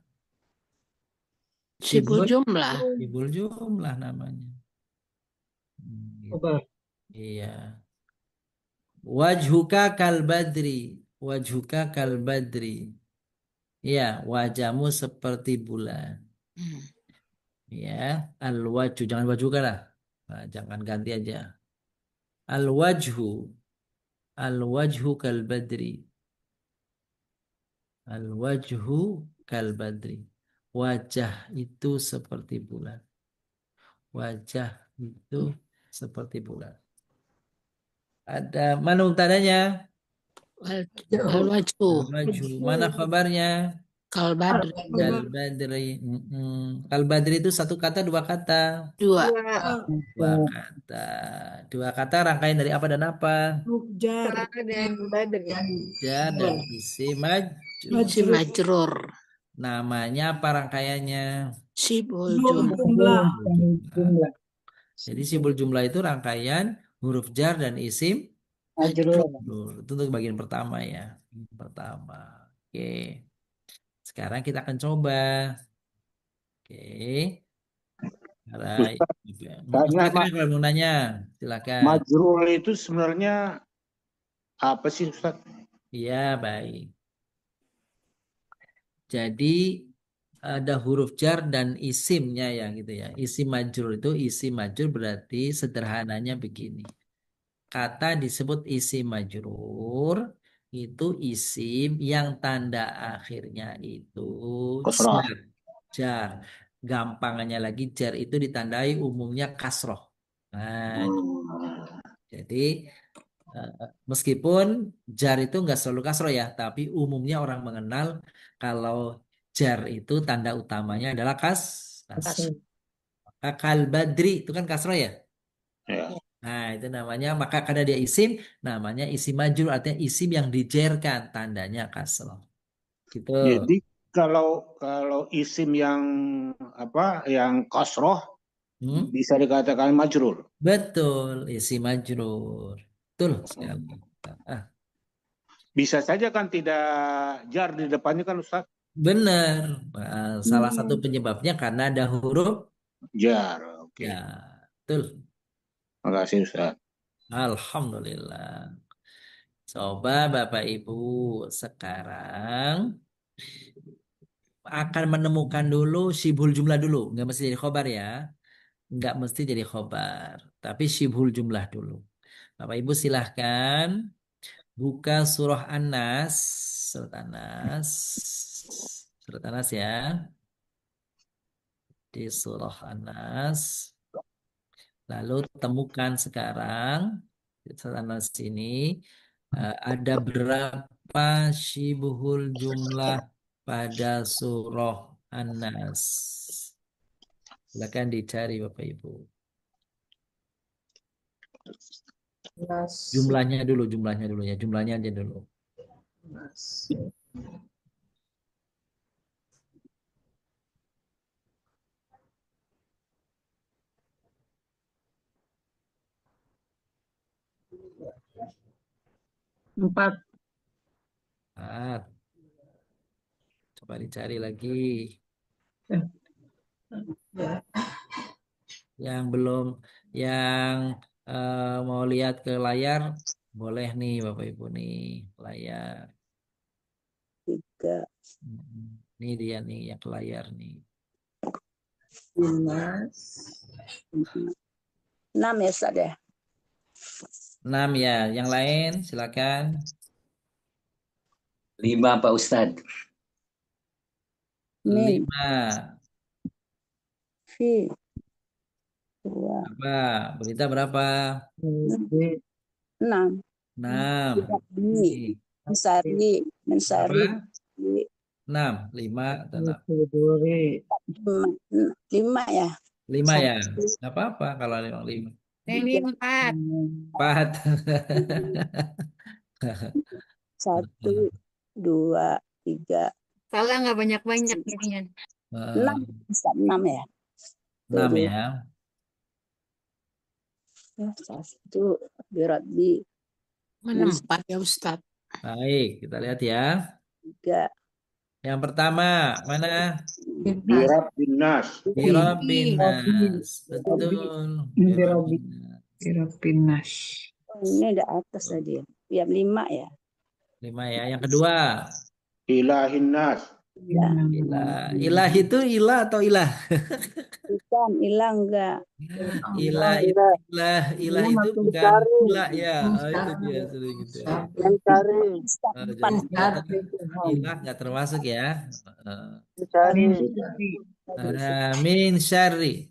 [SPEAKER 5] Syibhul jumlah.
[SPEAKER 1] Syibhul jumlah namanya. Gitu. Iya. Wajhuka kal badri. Wajhuka kal badri. Iya, wajahmu seperti bulan.
[SPEAKER 5] Hmm.
[SPEAKER 1] Ya, al-wajhu jangan wajhuka lah. Nah, jangan ganti aja. Al-wajhu. Al-wajhu kal badri. Al-wajhu kal badri. Wajah itu seperti bulan. Wajah itu seperti bulan. Ada mana mubtadanya?
[SPEAKER 5] Al-wajhu,
[SPEAKER 1] Al-wajhu. Mana kabarnya?
[SPEAKER 5] kal badri,
[SPEAKER 1] Kal badri. Kal badri itu satu kata, dua kata.
[SPEAKER 5] dua,
[SPEAKER 1] Dua kata. Dua kata rangkaian dari apa dan apa?
[SPEAKER 2] Huruf jar.
[SPEAKER 1] Jar dan isi majrur.
[SPEAKER 5] si majrur,
[SPEAKER 1] Namanya apa rangkaiannya?
[SPEAKER 5] syibhul
[SPEAKER 2] Huruf
[SPEAKER 5] jumlah.
[SPEAKER 2] jumlah.
[SPEAKER 1] Jadi simbol jumlah itu rangkaian huruf jar dan isim
[SPEAKER 5] Majrur.
[SPEAKER 1] majrur. Itu untuk bagian pertama ya. Pertama. Oke. Sekarang kita akan coba. Oke. Alright. Silakan kalau mau nanya. Silakan.
[SPEAKER 7] Majrur itu sebenarnya apa sih Ustaz?
[SPEAKER 1] Iya, baik. Jadi ada huruf jar dan isimnya ya gitu ya. Isim majrur itu isim majrur berarti sederhananya begini. Kata disebut isim majrur itu isim yang tanda akhirnya itu
[SPEAKER 7] Kasrah.
[SPEAKER 1] jar. Gampangannya lagi jar itu ditandai umumnya kasroh. Nah, jadi meskipun jar itu nggak selalu kasroh ya, tapi umumnya orang mengenal kalau jar itu tanda utamanya adalah kasroh.
[SPEAKER 5] Kasroh.
[SPEAKER 1] Maka kal badri itu kan kasroh ya.
[SPEAKER 7] Ya.
[SPEAKER 1] Nah, itu namanya, maka karena dia isim, namanya isim majrur, artinya isim yang dijerkan, tandanya kasroh. Gitu.
[SPEAKER 7] Jadi kalau isim yang yang kasroh
[SPEAKER 1] Hmm?
[SPEAKER 7] bisa dikatakan majrur.
[SPEAKER 1] Betul, isim majrur. Betul sekali. Ah,
[SPEAKER 7] Bisa saja kan tidak jar di depannya kan Ustaz?
[SPEAKER 1] benar. Salah satu penyebabnya karena ada huruf
[SPEAKER 7] Jar. Oke.
[SPEAKER 1] ya. Betul.
[SPEAKER 7] Makasih Ustaz.
[SPEAKER 1] Alhamdulillah. Coba Bapak Ibu sekarang akan menemukan dulu syibhul jumlah dulu. Nggak mesti jadi khobar ya. Nggak mesti jadi khobar. Tapi syibhul jumlah dulu. Bapak Ibu silahkan buka surah An-Nas. Surat An-Nas. Surat An-Nas ya. Di surah An-Nas. Lalu temukan sekarang di surah An-Nas ini ada berapa syibhul jumlah pada surah An-Nas. Silakan dicari Bapak Ibu. Jumlahnya dulu ya. Jumlahnya aja dulu.
[SPEAKER 2] Empat.
[SPEAKER 1] Ah, coba dicari lagi. Yang belum, yang mau lihat ke layar, boleh nih Bapak Ibu nih, layar.
[SPEAKER 6] 3,
[SPEAKER 1] Ini dia nih yang ke layar nih.
[SPEAKER 6] 6 ya Ustaz ya.
[SPEAKER 1] 6 ya, yang lain silakan.
[SPEAKER 8] 5 Pak Ustadz.
[SPEAKER 6] Min,
[SPEAKER 1] 5.
[SPEAKER 6] fi, 2,
[SPEAKER 1] Apa? Berita berapa?
[SPEAKER 6] 6.
[SPEAKER 1] 6.
[SPEAKER 6] Ini, mensari, mensari,
[SPEAKER 1] Apa? 6. 5 atau 6?
[SPEAKER 6] 5 ya.
[SPEAKER 1] 5 ya? Nggak apa-apa kalau memang 5.
[SPEAKER 5] Ini 4.
[SPEAKER 1] 4.
[SPEAKER 6] 1, 2, 3,
[SPEAKER 5] Salah nggak banyak-banyak jadinya.
[SPEAKER 6] 6. Bisa 6 ya.
[SPEAKER 1] 6 ya.
[SPEAKER 6] 1, birabbi,
[SPEAKER 5] Mana
[SPEAKER 2] 4 ya Ustaz.
[SPEAKER 1] Baik, kita lihat ya.
[SPEAKER 6] 3,
[SPEAKER 1] Yang pertama, mana?
[SPEAKER 7] Birabbin nas.
[SPEAKER 1] Birabbinas. Betul. Birabbinas.
[SPEAKER 2] Birabinas.
[SPEAKER 6] ini ada atas tadi ya. Ya 5 ya.
[SPEAKER 1] 5 ya. Yang kedua,
[SPEAKER 7] Ilahin nas.
[SPEAKER 6] Ya.
[SPEAKER 1] ilah. Ilah itu ilah atau ilah?
[SPEAKER 6] Bukan, hilang enggak.
[SPEAKER 1] Ilah itu ilah itu bukan ilah ya. Oh, itu dia sudah gitu. Jadi ilah nggak termasuk ya. Min syarri.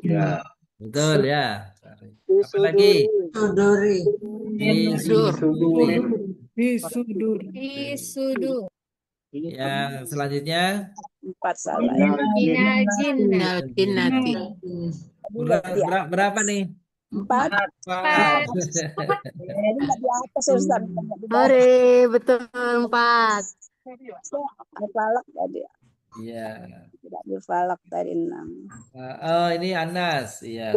[SPEAKER 7] Ya.
[SPEAKER 1] Betul ya. Apa lagi? Min suduri.
[SPEAKER 5] Isudu.
[SPEAKER 1] Yang selanjutnya
[SPEAKER 6] 4 salah.
[SPEAKER 5] Minal jinnah.
[SPEAKER 2] Jinnati.
[SPEAKER 1] berapa nih?
[SPEAKER 6] 4.
[SPEAKER 1] 4.
[SPEAKER 6] Jadi nggak di atas ya Ustaz. Nggak di bawah.
[SPEAKER 5] Ore, betul 4.
[SPEAKER 6] Falak tadi.
[SPEAKER 1] Iya.
[SPEAKER 6] Tidak di falak tadi 6.
[SPEAKER 1] Oh, ini Anas. Iya.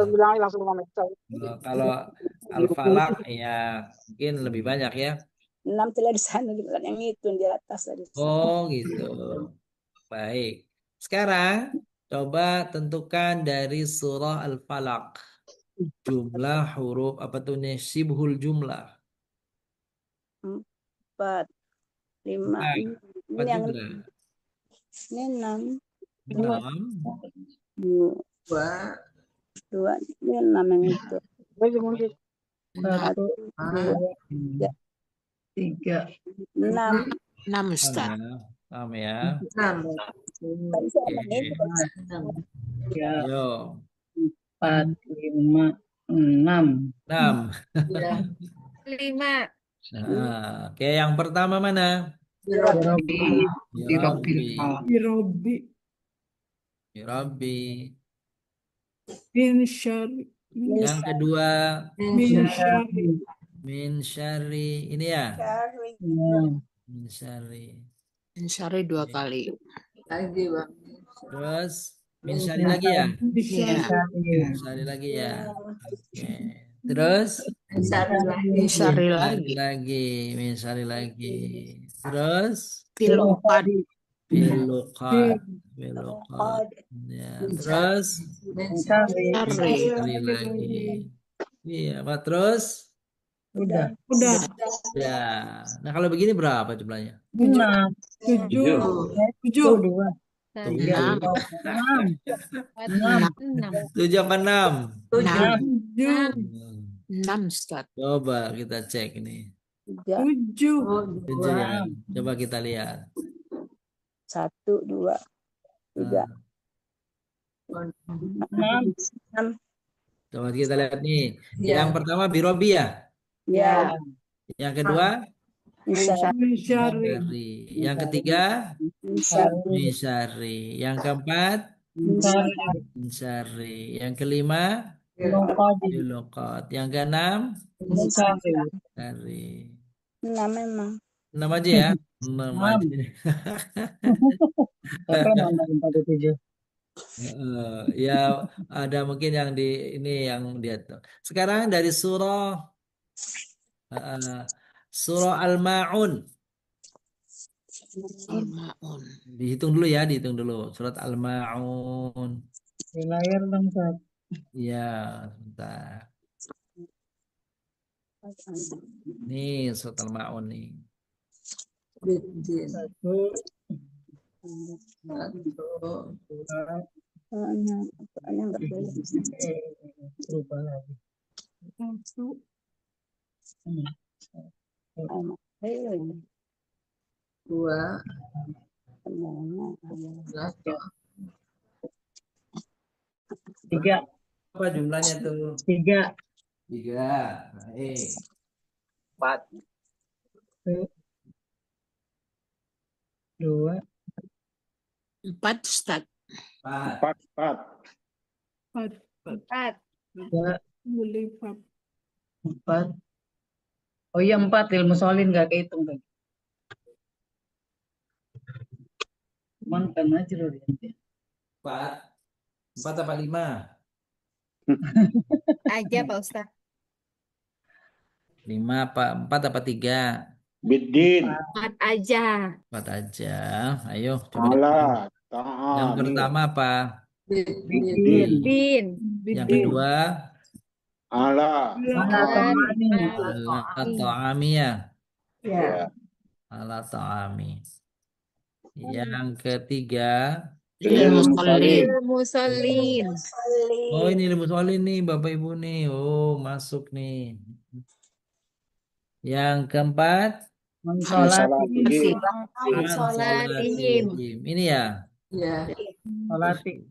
[SPEAKER 1] Kalau Al-Falaq ya mungkin lebih banyak ya.
[SPEAKER 6] 6 tidak di sana juga kan yang itu di atas tadi.
[SPEAKER 1] Oh, gitu. Baik. Sekarang coba tentukan dari surah Al-Falaq. Jumlah huruf apa tuh nih? Sibhul jumlah.
[SPEAKER 6] 4, 5. Ini
[SPEAKER 1] 4
[SPEAKER 6] yang
[SPEAKER 1] juga.
[SPEAKER 6] ini 6.
[SPEAKER 1] 6.
[SPEAKER 6] 2. Ini 6 yang itu. 1, 2,
[SPEAKER 2] 3.
[SPEAKER 6] 6.
[SPEAKER 2] 6 Ustaz.
[SPEAKER 1] 6 ya.
[SPEAKER 6] Tadi saya ngomong itu.
[SPEAKER 1] Yo.
[SPEAKER 2] 4, 5, 6.
[SPEAKER 1] 6.
[SPEAKER 5] 5.
[SPEAKER 1] Nah, oke, yang pertama mana?
[SPEAKER 2] Birobbi.
[SPEAKER 1] Birabbi.
[SPEAKER 2] Birobbi.
[SPEAKER 1] Birabbi.
[SPEAKER 2] Min syarri.
[SPEAKER 1] Yang kedua,
[SPEAKER 2] Min syarri.
[SPEAKER 1] min syarri. Ini ya.
[SPEAKER 2] Ya.
[SPEAKER 1] Min syarri.
[SPEAKER 5] Mencari 2 kali.
[SPEAKER 1] Terus, min syarri lagi ya.
[SPEAKER 2] Min
[SPEAKER 5] Iya.
[SPEAKER 2] syarri.
[SPEAKER 1] Min syarri lagi ya. Oke. Terus,
[SPEAKER 5] Mencari
[SPEAKER 1] min syarri
[SPEAKER 5] lagi.
[SPEAKER 1] lagi. Min syarri lagi. Terus,
[SPEAKER 5] Filuqad.
[SPEAKER 1] filuqad. Filuqad. Ya. Terus,
[SPEAKER 2] Min syarri.
[SPEAKER 5] Syarri.
[SPEAKER 1] syarri lagi. Iya, apa terus?
[SPEAKER 2] Udah.
[SPEAKER 1] Ya. Nah, kalau begini berapa jumlahnya?
[SPEAKER 2] 6. 7. 7. 2.
[SPEAKER 1] Tujuh.
[SPEAKER 5] 6. 6.
[SPEAKER 1] 7 apa 6?
[SPEAKER 2] 7.
[SPEAKER 5] 6, Ustaz.
[SPEAKER 1] Coba kita cek ini.
[SPEAKER 2] 7.
[SPEAKER 1] 7 ya. Coba kita lihat.
[SPEAKER 6] 1, 2, 3,
[SPEAKER 1] Nah,
[SPEAKER 6] 6.
[SPEAKER 1] coba kita lihat nih. Yang pertama birobi ya.
[SPEAKER 6] Ya.
[SPEAKER 1] Yang kedua
[SPEAKER 2] Min syarri.
[SPEAKER 1] syari. Yang ketiga misyari. Yang keempat misyari. Yang kelima bilokat. Yang keenam syari.
[SPEAKER 6] 6 memang.
[SPEAKER 1] 6 aja ya. 6 aja. Ya ada mungkin yang di ini yang dia tuh. Sekarang dari surah Al-Ma'un.
[SPEAKER 5] Al-Ma'un.
[SPEAKER 1] Dihitung dulu ya, dihitung dulu. Surat Al-Ma'un.
[SPEAKER 2] Di layar dong, Ustaz.
[SPEAKER 1] Ya, sebentar. Nih, surat Al-Ma'un nih.
[SPEAKER 2] 1.
[SPEAKER 6] Soalnya nggak boleh.
[SPEAKER 2] Berubah lagi. 1.
[SPEAKER 6] Ayo.
[SPEAKER 2] 2.
[SPEAKER 6] Semuanya.
[SPEAKER 2] 3.
[SPEAKER 1] Apa jumlahnya tuh?
[SPEAKER 2] 3.
[SPEAKER 1] 3. Baik.
[SPEAKER 2] 4. 2.
[SPEAKER 5] 4, Ustaz.
[SPEAKER 1] 4.
[SPEAKER 7] 4.
[SPEAKER 2] 3. 4. Oh iya 4, ilmu solin nggak kehitung tadi. Cuman kan aja loh dia.
[SPEAKER 1] 4. 4 apa 5?
[SPEAKER 5] Aja, Pak Ustaz.
[SPEAKER 1] 5 apa 4 apa 3?
[SPEAKER 7] Bidin.
[SPEAKER 5] 4 aja.
[SPEAKER 1] 4 aja. Ayo coba.
[SPEAKER 7] Allah.
[SPEAKER 1] Yang
[SPEAKER 7] Ta'ani.
[SPEAKER 1] pertama apa?
[SPEAKER 7] Bidin.
[SPEAKER 5] Bin.
[SPEAKER 1] Yang kedua
[SPEAKER 7] Allah.
[SPEAKER 1] ala ta'ami ya.
[SPEAKER 7] Ya.
[SPEAKER 1] Ala ta'ami. Yang ketiga,
[SPEAKER 5] Musallin.
[SPEAKER 1] oh ini ilmu soalin nih Bapak Ibu nih. Oh, masuk nih. Yang keempat,
[SPEAKER 7] Salatihim.
[SPEAKER 5] Salatihim.
[SPEAKER 1] ini ya.
[SPEAKER 2] Solati.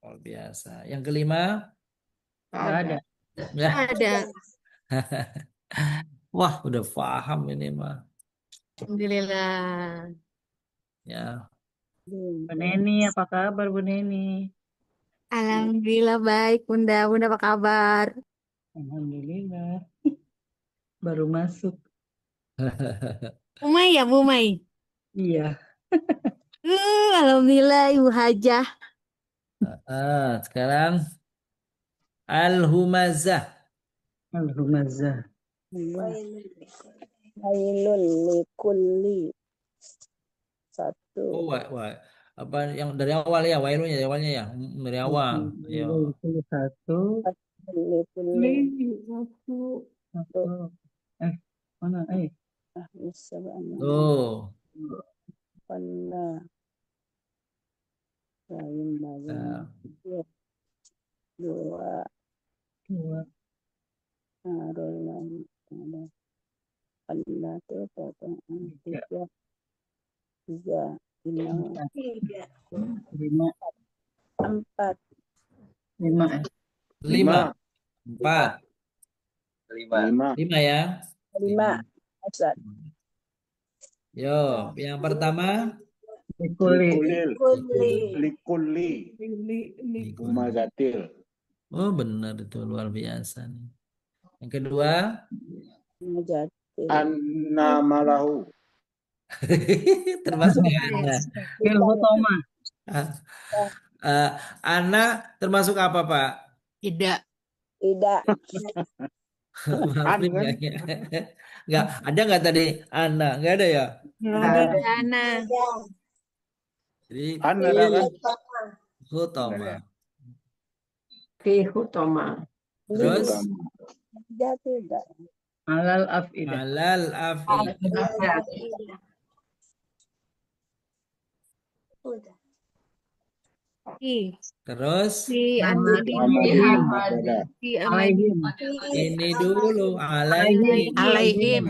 [SPEAKER 1] Oh, biasa. Yang kelima,
[SPEAKER 2] Nggak ada.
[SPEAKER 1] ya.
[SPEAKER 5] Ada.
[SPEAKER 1] Wah, udah paham ini mah.
[SPEAKER 5] Alhamdulillah.
[SPEAKER 1] Ya.
[SPEAKER 2] Bu Neni, apa kabar Bu Neni?
[SPEAKER 5] Alhamdulillah baik, Bunda. Bunda apa kabar?
[SPEAKER 2] Alhamdulillah. Baru masuk.
[SPEAKER 5] Umay ya, Bu May?
[SPEAKER 2] Iya.
[SPEAKER 5] Alhamdulillah, Ibu Hajah.
[SPEAKER 1] Sekarang Al-Humazah.
[SPEAKER 2] Al-Humazah.
[SPEAKER 6] Wailul likulli. 1.
[SPEAKER 1] Oh, apa yang dari awal ya, wailun ya awalnya ya, dari awal. Ayo.
[SPEAKER 2] 1.
[SPEAKER 6] Likulli.
[SPEAKER 2] 1. Mana?
[SPEAKER 6] Bisa banget.
[SPEAKER 1] Tuh.
[SPEAKER 6] Allah. Lain
[SPEAKER 1] Nah,
[SPEAKER 6] 2.
[SPEAKER 2] 2.
[SPEAKER 6] Arul Allah itu apa? 3. 5.
[SPEAKER 2] 5.
[SPEAKER 6] 4.
[SPEAKER 2] 5.
[SPEAKER 1] 5. 4.
[SPEAKER 7] 5.
[SPEAKER 1] 5 ya.
[SPEAKER 6] 5. Ustaz.
[SPEAKER 1] Yo, yang pertama
[SPEAKER 2] Likuli.
[SPEAKER 7] Likulil.
[SPEAKER 6] Kuli.
[SPEAKER 7] Likuli.
[SPEAKER 1] Likul.
[SPEAKER 7] Umazatil.
[SPEAKER 1] Oh, benar itu luar biasa nih. Yang kedua,
[SPEAKER 6] Najati.
[SPEAKER 7] Annamalahu.
[SPEAKER 1] termasuk ya Ana.
[SPEAKER 2] Fil hutoma.
[SPEAKER 1] Ana termasuk apa, Pak?
[SPEAKER 5] Tidak.
[SPEAKER 6] Tidak.
[SPEAKER 1] Maaf
[SPEAKER 7] An
[SPEAKER 1] nih
[SPEAKER 7] kan?
[SPEAKER 1] nggak ada nggak tadi Ana nggak ada ya.
[SPEAKER 5] Ana.
[SPEAKER 1] Jadi
[SPEAKER 7] An ada kan?
[SPEAKER 1] hutama.
[SPEAKER 2] Fi hutoma.
[SPEAKER 1] Terus
[SPEAKER 6] Tidak, tidak.
[SPEAKER 2] Alal afida.
[SPEAKER 1] halal afi.
[SPEAKER 6] Udah.
[SPEAKER 5] I.
[SPEAKER 1] Terus
[SPEAKER 5] Si Ahmadin.
[SPEAKER 7] Ahmadin. Ada.
[SPEAKER 5] Si Ahmadin.
[SPEAKER 1] ini dulu alaihim.
[SPEAKER 5] Alaihim.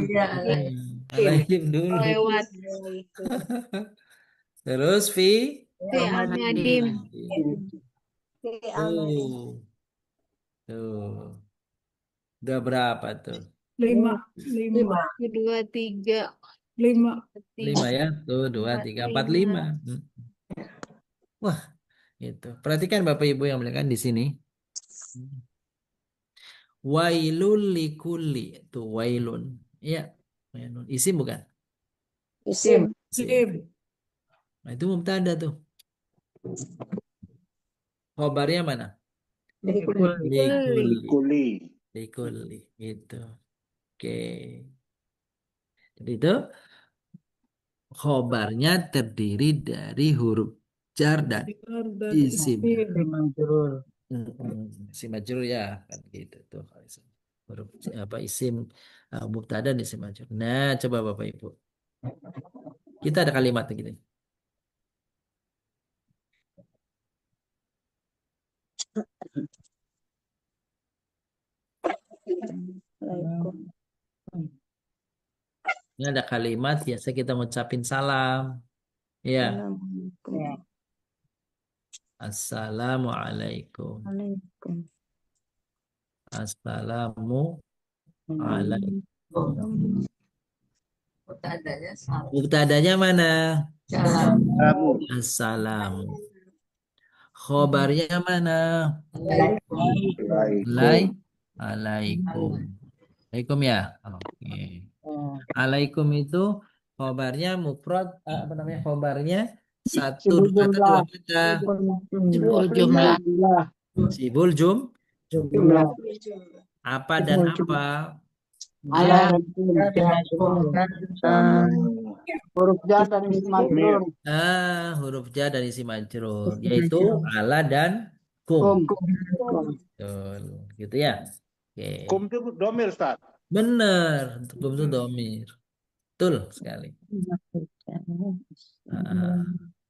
[SPEAKER 1] Alaihim dulu.
[SPEAKER 5] Lewat.
[SPEAKER 1] Terus fi.
[SPEAKER 5] Si Ahmadin.
[SPEAKER 1] Tuh. Tuh. Udah berapa tuh?
[SPEAKER 5] 5. Kedua, 3.
[SPEAKER 1] 5 ya. Tuh 2, 3, 4, 5. Wah, itu. Perhatikan Bapak Ibu yang muliakan di sini. Wailul likulli. Tuh wailun. Iya. Wailun. Isim bukan?
[SPEAKER 6] Isim.
[SPEAKER 1] Isim. Nah, itu mubtada tuh. Khobarnya mana?
[SPEAKER 2] Likuli.
[SPEAKER 1] Likulli.
[SPEAKER 7] Likuli.
[SPEAKER 1] Likulli. Gitu. Oke. Jadi itu khobarnya terdiri dari huruf jar dan isim.
[SPEAKER 2] Majrur.
[SPEAKER 1] Isim majrur ya kan gitu tuh. Huruf apa isim mubtada dan isim majrur. Nah, coba Bapak Ibu. Kita ada kalimat begini.
[SPEAKER 6] Assalamualaikum.
[SPEAKER 1] Ini ada kalimat biasa kita ngucapin salam. Ya.
[SPEAKER 6] Assalamualaikum.
[SPEAKER 1] Assalamualaikum.
[SPEAKER 6] Waalaikum.
[SPEAKER 1] Assalamualaikum. Muktadanya mana?
[SPEAKER 7] Kamu.
[SPEAKER 1] Assalam. Khobarnya mana?
[SPEAKER 7] Waalaikum.
[SPEAKER 1] Alaikum. Alaikum ya. Oke. Alaikum itu khobarnya mufrad apa namanya? Khobarnya satu dua atau dua kata.
[SPEAKER 5] Jumlah. Jumlah.
[SPEAKER 1] Sibul
[SPEAKER 6] Jumlah.
[SPEAKER 1] apa dan apa?
[SPEAKER 6] Huruf jar dan isim majrur.
[SPEAKER 1] Huruf jar dan isim majrur yaitu ala dan kum. Betul. Gitu ya. Oke.
[SPEAKER 7] Kum itu domir, Ustaz.
[SPEAKER 1] Bener. Untuk kum itu domir. Betul sekali.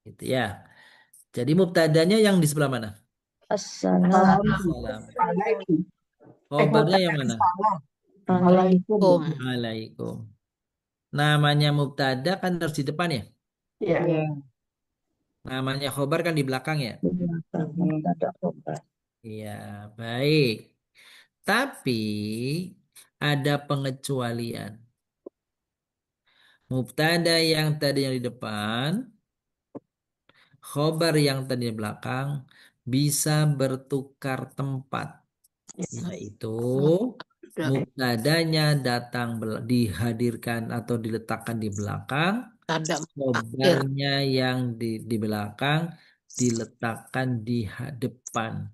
[SPEAKER 1] Gitu ya. Jadi mubtadanya yang di sebelah mana?
[SPEAKER 6] Assalam.
[SPEAKER 1] Assalam. Khobarnya yang mana?
[SPEAKER 6] Waalaikum.
[SPEAKER 1] Alaikum. Namanya mubtada kan harus di depan ya. Namanya khobar kan di belakang ya. Iya, baik. Tapi ada pengecualian. Mubtada yang tadi yang di depan, khobar yang tadi di belakang bisa bertukar tempat. Yaitu mubtadanya datang dihadirkan atau diletakkan di belakang, khobarnya yang di belakang diletakkan di depan.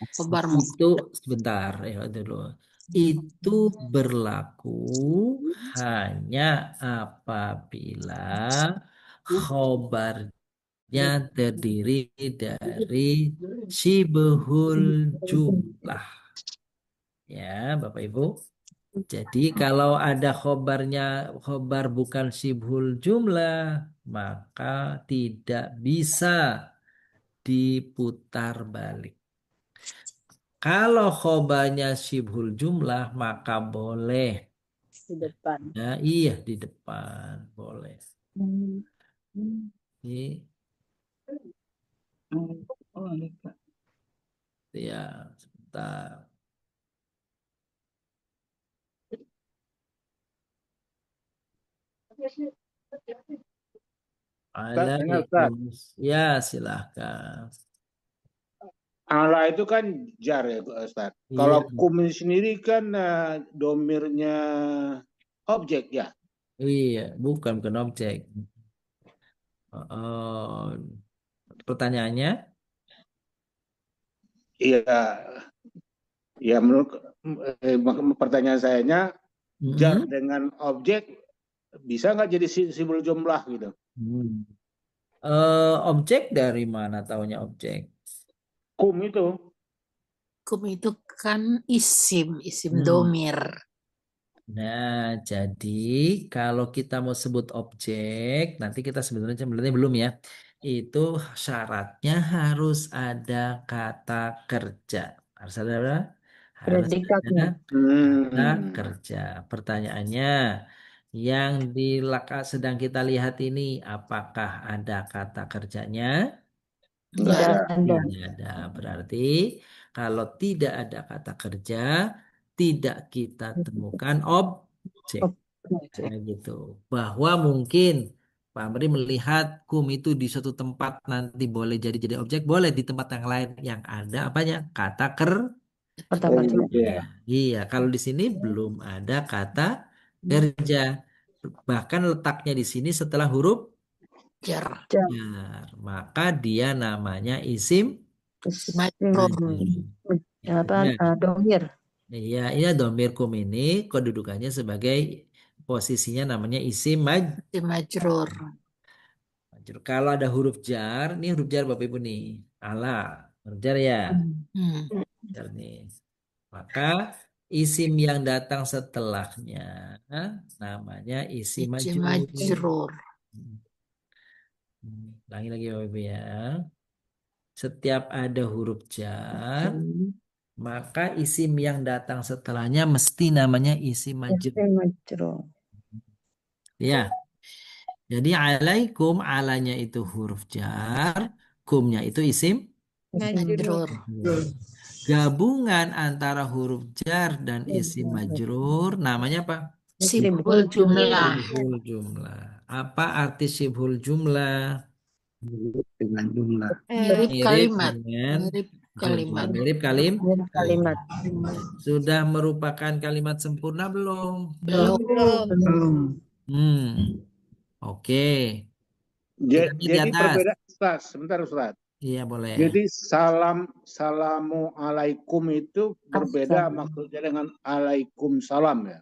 [SPEAKER 1] Itu sebentar ya dulu. Itu berlaku hanya apabila khobarnya terdiri dari syibhul jumlah. Ya, Bapak Ibu. Jadi kalau ada khobar bukan syibhul jumlah, maka tidak bisa diputar balik. Kalau khobarnya syibhul jumlah, maka boleh.
[SPEAKER 6] Di depan.
[SPEAKER 1] Nah, iya di depan boleh. Ini ya sebentar.
[SPEAKER 7] Ustaz, ini Ustaz.
[SPEAKER 1] Ya, silahkan.
[SPEAKER 7] Ala itu kan jar ya Ustaz.
[SPEAKER 1] Iya.
[SPEAKER 7] Kalau kum sendiri kan domirnya objek ya.
[SPEAKER 1] Iya, bukan objek. Oh, pertanyaannya?
[SPEAKER 7] Iya, ya menurut pertanyaan sayanya jar
[SPEAKER 1] Mm-mm.
[SPEAKER 7] dengan objek bisa nggak jadi simbol jumlah gitu?
[SPEAKER 1] Hmm. Objek dari mana taunya objek?
[SPEAKER 7] Kum itu.
[SPEAKER 8] Kum itu kan isim
[SPEAKER 1] Hmm.
[SPEAKER 8] domir.
[SPEAKER 1] Nah, jadi kalau kita mau sebut objek, nanti kita sebenarnya belum ya. Itu syaratnya harus ada kata kerja. Harus ada apa? Harus ada
[SPEAKER 2] Predikatnya.
[SPEAKER 1] kata
[SPEAKER 7] Hmm.
[SPEAKER 1] kerja. Pertanyaannya, yang sedang kita lihat ini, apakah ada kata kerjanya?
[SPEAKER 2] Tidak
[SPEAKER 8] Enggak.
[SPEAKER 2] ada.
[SPEAKER 1] Tidak ada. Berarti kalau tidak ada kata kerja, tidak kita temukan objek.
[SPEAKER 2] Objek.
[SPEAKER 1] Nah, gitu. Bahwa mungkin Pak Amri melihat kum itu di suatu tempat nanti boleh jadi objek, boleh di tempat yang lain yang ada apanya? Kata
[SPEAKER 2] Kata
[SPEAKER 7] Oh
[SPEAKER 2] kerja.
[SPEAKER 7] gitu ya.
[SPEAKER 1] Iya, kalau di sini belum ada kata kerja. Bahkan letaknya di sini setelah huruf
[SPEAKER 8] Jar.
[SPEAKER 1] jar. Maka dia namanya isim
[SPEAKER 8] Majrur.
[SPEAKER 1] majrur.
[SPEAKER 2] Apa?
[SPEAKER 1] Ya.
[SPEAKER 2] Domir.
[SPEAKER 1] Iya, ini domir kum ini kedudukannya sebagai posisinya namanya isim
[SPEAKER 8] Majrur.
[SPEAKER 1] majrur. Kalau ada huruf jar, ini huruf jar Bapak Ibu nih. Ala, huruf jar ya.
[SPEAKER 8] Hmm.
[SPEAKER 1] Jar nih. Maka isim yang datang setelahnya namanya isim
[SPEAKER 8] Isim
[SPEAKER 1] majrur.
[SPEAKER 8] majrur.
[SPEAKER 1] Ulangi lagi Bapak Ibu ya. Setiap ada huruf jar, maka isim yang datang setelahnya mesti namanya isim majrur.
[SPEAKER 2] Isim majrur.
[SPEAKER 1] Ya. Jadi alaikum, alanya itu huruf jar, kumnya itu isim.
[SPEAKER 8] Majrur.
[SPEAKER 1] Gabungan antara huruf jar dan isim majrur namanya apa?
[SPEAKER 8] Sibul jumlah.
[SPEAKER 1] Syibhul jumlah. Apa arti syibhul jumlah?
[SPEAKER 7] Dengan jumlah.
[SPEAKER 8] Mirip
[SPEAKER 1] Mirip
[SPEAKER 8] kalimat.
[SPEAKER 1] dengan
[SPEAKER 8] Mirip kalimat.
[SPEAKER 1] Mirip
[SPEAKER 2] Kalimat.
[SPEAKER 1] Sudah merupakan kalimat sempurna belum?
[SPEAKER 8] Belum.
[SPEAKER 7] Belum.
[SPEAKER 1] Oke. Kita lihat di
[SPEAKER 7] Jadi
[SPEAKER 1] atas.
[SPEAKER 7] perbedaan Ustaz, sebentar Ustaz.
[SPEAKER 1] Iya boleh.
[SPEAKER 7] Jadi salamualaikum itu berbeda maksudnya dengan alaikum salam ya.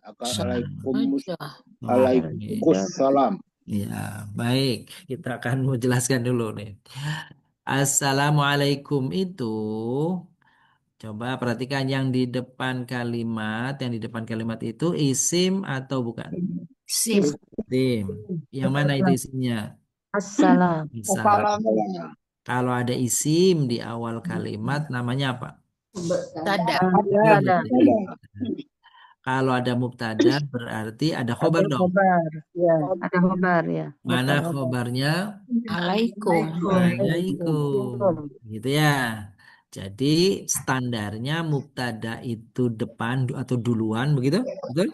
[SPEAKER 7] Alaikumussalam.
[SPEAKER 1] Ya, baik. Kita akan menjelaskan dulu nih. Assalamualaikum itu, coba perhatikan yang di depan kalimat itu isim atau bukan?
[SPEAKER 8] Sim.
[SPEAKER 1] Isim. Yang mana itu isimnya?
[SPEAKER 2] Assalam.
[SPEAKER 1] Assalam. Kalau ada isim di awal kalimat namanya apa?
[SPEAKER 8] Tada.
[SPEAKER 2] Ada.
[SPEAKER 1] Kalau ada mubtada berarti ada khobar dong.
[SPEAKER 2] Khobar. Ya, ada khobar ya.
[SPEAKER 1] Mana khobarnya?
[SPEAKER 8] Alaikum.
[SPEAKER 1] Alaikum. Gitu ya. Jadi standarnya mubtada itu depan atau duluan begitu? Betul?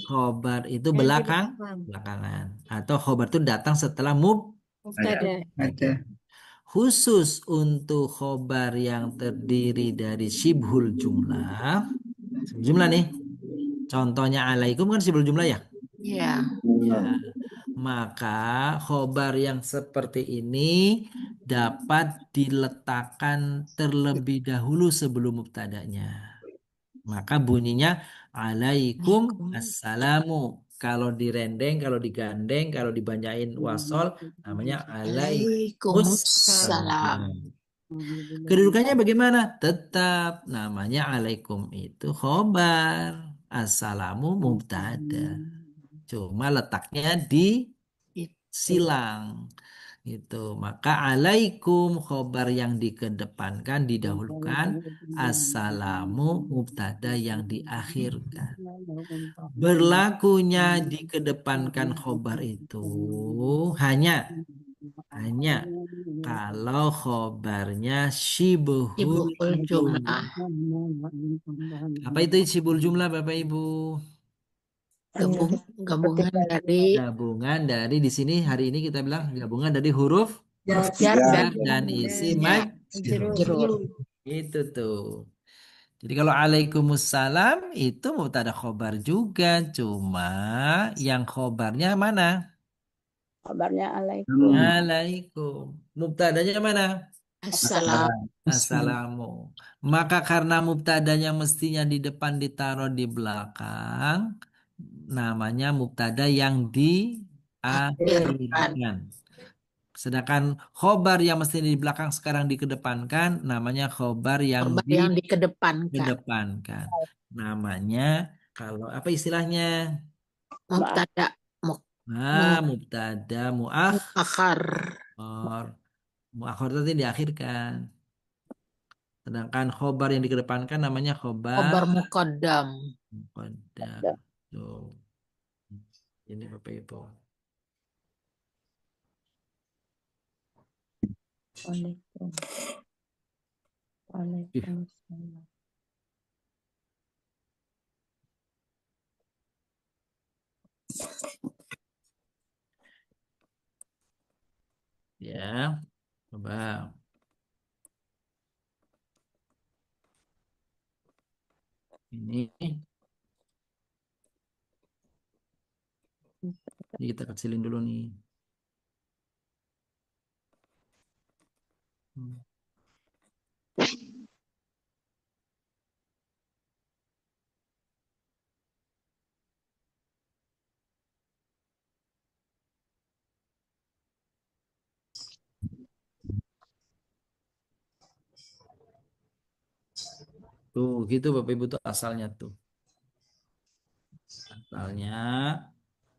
[SPEAKER 1] Khobar itu belakangan. Atau khobar itu datang setelah mubtada. Khusus untuk khobar yang terdiri dari syibhul jumlah. Jumlah nih. Contohnya alaikum kan syibhul jumlah ya?
[SPEAKER 8] Ya.
[SPEAKER 1] Ya. Maka khobar yang seperti ini dapat diletakkan terlebih dahulu sebelum mubtadanya. Maka bunyinya alaikum assalamu. Kalau direndeng, kalau digandeng, kalau dibanyain wasol namanya
[SPEAKER 8] Waalaikumsalam.
[SPEAKER 1] Kedudukannya bagaimana? Tetap namanya alaikum itu khobar, assalamu mubtada. Cuma letaknya di silang gitu. Maka alaikum khobar yang dikedepankan didahulukan, assalamu mubtada yang diakhirkan. Berlakunya dikedepankan khobar itu hanya kalau khobarnya syibhul
[SPEAKER 8] jumlah.
[SPEAKER 1] Apa itu syibhul jumlah Bapak Ibu?
[SPEAKER 8] Gabungan dari
[SPEAKER 1] Gabungan dari di sini hari ini kita bilang gabungan dari huruf
[SPEAKER 8] jar dan
[SPEAKER 1] jar dan isi majrur.
[SPEAKER 8] jerur.
[SPEAKER 1] Itu tuh. Jadi kalau Alaikumussalam itu mubtada khobar juga, cuma yang khobarnya mana?
[SPEAKER 6] Kabarnya alaikum.
[SPEAKER 1] Alaikum. Mubtadanya mana?
[SPEAKER 8] Assalam.
[SPEAKER 1] Assalamu. Maka karena mubtadanya mestinya di depan ditaruh di belakang, namanya mubtada yang
[SPEAKER 8] Akhirkan.
[SPEAKER 1] diakhirkan. Sedangkan khobar yang mesti di belakang sekarang dikedepankan, namanya khobar yang
[SPEAKER 8] Korban yang dikedepankan.
[SPEAKER 1] dikedepankan. Namanya kalau apa istilahnya?
[SPEAKER 8] Mubtada
[SPEAKER 1] Mubtada
[SPEAKER 8] muakhar.
[SPEAKER 1] muakhar itu diakhirkan. Sedangkan khobar yang dikedepankan namanya
[SPEAKER 8] Khobar
[SPEAKER 1] khobar
[SPEAKER 8] muqaddam.
[SPEAKER 1] muqaddam. Tuh. Ini Bapak Ibu.
[SPEAKER 6] Waalaikum. Waalaikumsalam.
[SPEAKER 1] Ya, coba. Ini kita kecilin dulu nih. Tuh, gitu Bapak Ibu tuh asalnya tuh. Asalnya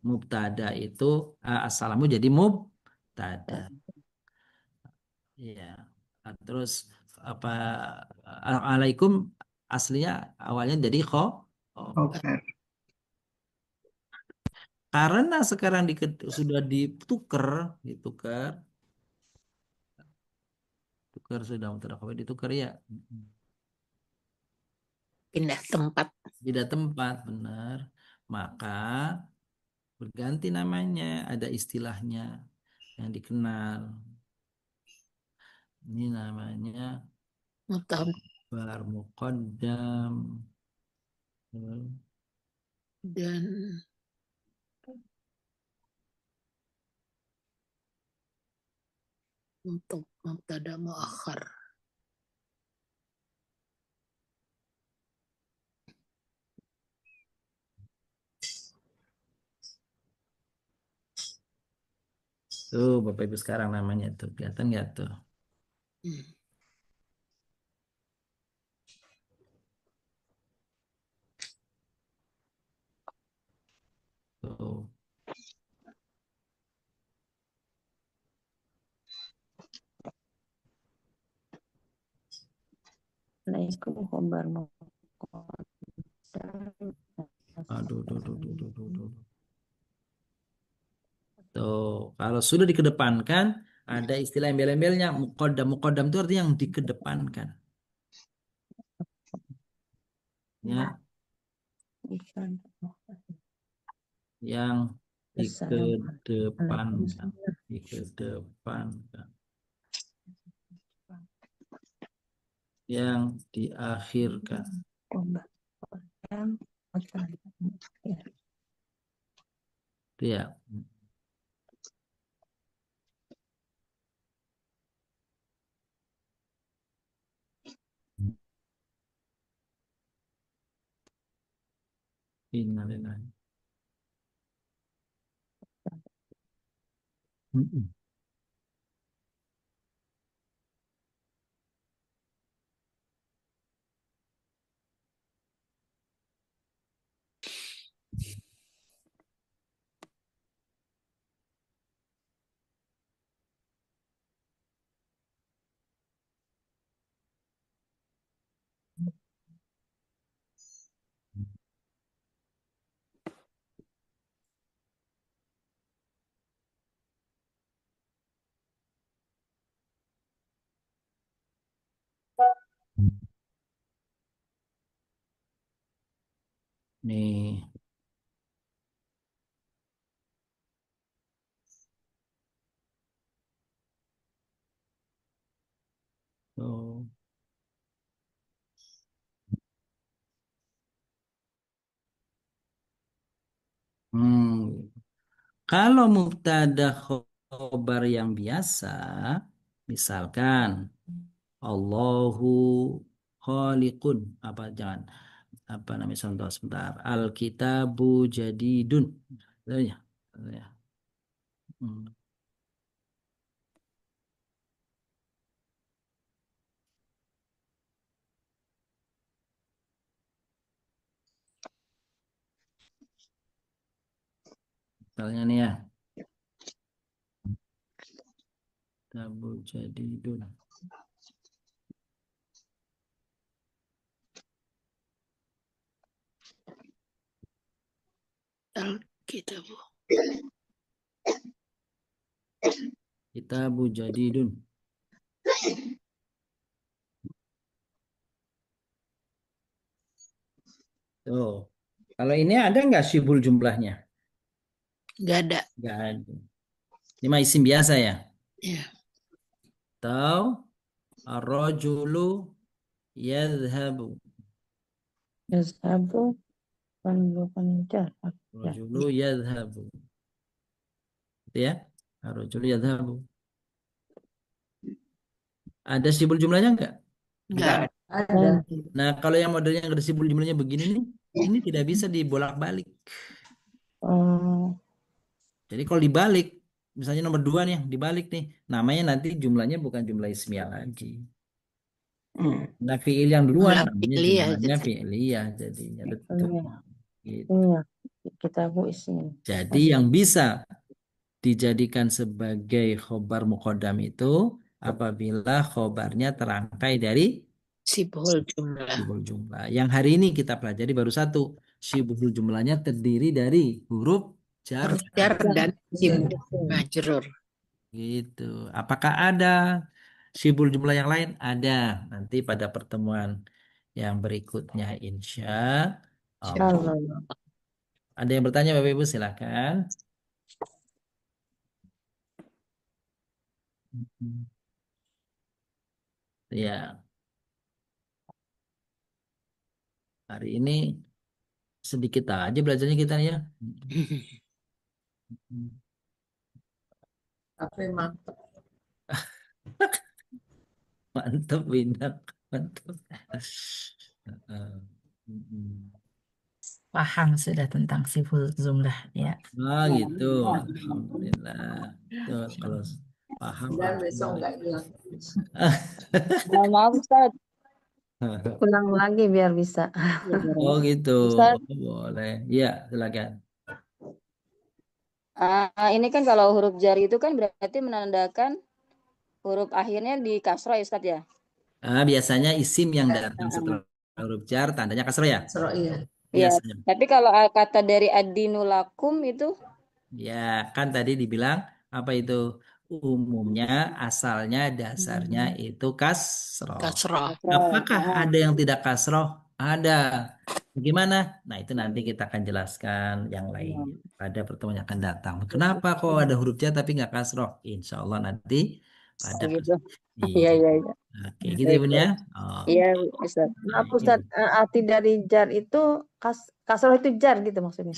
[SPEAKER 1] mubtada itu assalamu jadi mubtada. Iya. Terus apa alaikum aslinya awalnya jadi karena sekarang sudah ditukar sudah mubtada khabar ditukar ya.
[SPEAKER 8] Pindah tempat.
[SPEAKER 1] Beda tempat benar. Maka berganti namanya, ada istilahnya yang dikenal. Ini namanya khabar muqaddam.
[SPEAKER 8] Dan untuk mubtada muakhar.
[SPEAKER 1] Tuh Bapak Ibu sekarang namanya tuh kelihatan nggak tuh? Tuh.
[SPEAKER 6] Alaikum khabar muqaddam.
[SPEAKER 1] Aduh, Tuh, kalau sudah dikedepankan, ada istilah embel-embelnya muqaddam. Muqaddam itu artinya yang dikedepankan. Ya, yang dikedepankan, yang diakhirkan. Itu ya. Innalillahi. Nih, Oh. Hmm. Kalau mubtada khobar yang biasa, misalkan Allahu khaliqun, apa jangan apa namanya contoh sebentar. Alkitabu jadidun. Ya. Ya. Hmm. Misalnya nih ya, kitabu jadidun.
[SPEAKER 8] Alkitab.
[SPEAKER 1] Kitabu jadidun. Tuh. Kalau ini ada nggak syibul jumlahnya?
[SPEAKER 8] Nggak ada.
[SPEAKER 1] Nggak ada. Ini mah isim biasa ya.
[SPEAKER 8] Ya.
[SPEAKER 1] Atau ar-rajulu yadhhabu.
[SPEAKER 6] Yazhabu bukan jar. Ya.
[SPEAKER 1] Rajulu yadhhabu. Gitu ya. Ar-rajulu yadhhabu. Ada syibul jumlahnya nggak?
[SPEAKER 8] Nggak ada.
[SPEAKER 2] Ada.
[SPEAKER 1] Nah, kalau yang modelnya nggak ada syibul jumlahnya begini nih, ini tidak bisa dibolak-balik.
[SPEAKER 6] Oh,
[SPEAKER 1] Jadi kalau dibalik, misalnya nomor 2 nih, dibalik nih, namanya nanti jumlahnya bukan jumlah ismiyah lagi. Nah, fi'il yang duluan
[SPEAKER 8] Jumlah
[SPEAKER 1] namanya
[SPEAKER 8] fi'liyah
[SPEAKER 1] jumlahnya
[SPEAKER 8] jadi.
[SPEAKER 1] fi'liyah jadinya betul.
[SPEAKER 6] iya.
[SPEAKER 1] Gitu.
[SPEAKER 6] Iya. Kitabu isim.
[SPEAKER 1] Jadi yang bisa dijadikan sebagai khobar muqaddam itu apabila khobarnya terangkai dari
[SPEAKER 8] Sibul jumlah.
[SPEAKER 1] syibhul jumlah. Yang hari ini kita pelajari baru satu. Syibhul jumlahnya terdiri dari huruf jar.
[SPEAKER 8] Huruf jar dan sim majrur.
[SPEAKER 1] Gitu. Apakah ada syibhul jumlah yang lain? Ada. Nanti pada pertemuan yang berikutnya insya Allah.
[SPEAKER 6] Kalau
[SPEAKER 1] Ada yang bertanya Bapak Ibu silakan. Ya, hari ini sedikit aja belajarnya kita ya.
[SPEAKER 2] Tapi mantap.
[SPEAKER 1] Mantap, Bintang. Mantap.
[SPEAKER 4] Paham sudah tentang siful jumlah ya.
[SPEAKER 1] Ah, gitu. Alhamdulillah. Tuh, kalau paham.
[SPEAKER 2] Dan besok nggak hilang.
[SPEAKER 6] maaf Ustaz, ulang lagi biar bisa.
[SPEAKER 1] Oh, gitu.
[SPEAKER 6] Ustaz,
[SPEAKER 1] Oh, boleh. Iya, silakan.
[SPEAKER 6] ini kan kalau huruf jari itu kan berarti menandakan huruf akhirnya di kasroh ya Ustaz ya?
[SPEAKER 1] Biasanya isim yang datang setelah huruf jar tandanya kasroh ya.
[SPEAKER 2] Seru iya.
[SPEAKER 6] Iya.
[SPEAKER 1] Biasanya.
[SPEAKER 6] Tapi kalau kata dari adinulakum itu
[SPEAKER 1] Ya, kan tadi dibilang apa itu? Umumnya asalnya dasarnya itu kasroh.
[SPEAKER 8] Kasroh.
[SPEAKER 1] Apakah ada yang tidak kasroh? Ada. Bagaimana? Nah, itu nanti kita akan jelaskan yang lainnya pada pertemuan yang akan datang. Kenapa kok ada huruf jar tapi nggak kasroh? Insya Allah nanti pada
[SPEAKER 6] gitu.
[SPEAKER 1] iya.
[SPEAKER 6] Iya, iya, iya.
[SPEAKER 1] Oke, gitu ya Bun ya. Oh,
[SPEAKER 6] Iya, Ustaz. Maaf Ustaz, arti dari jar itu kasroh itu jar gitu maksudnya.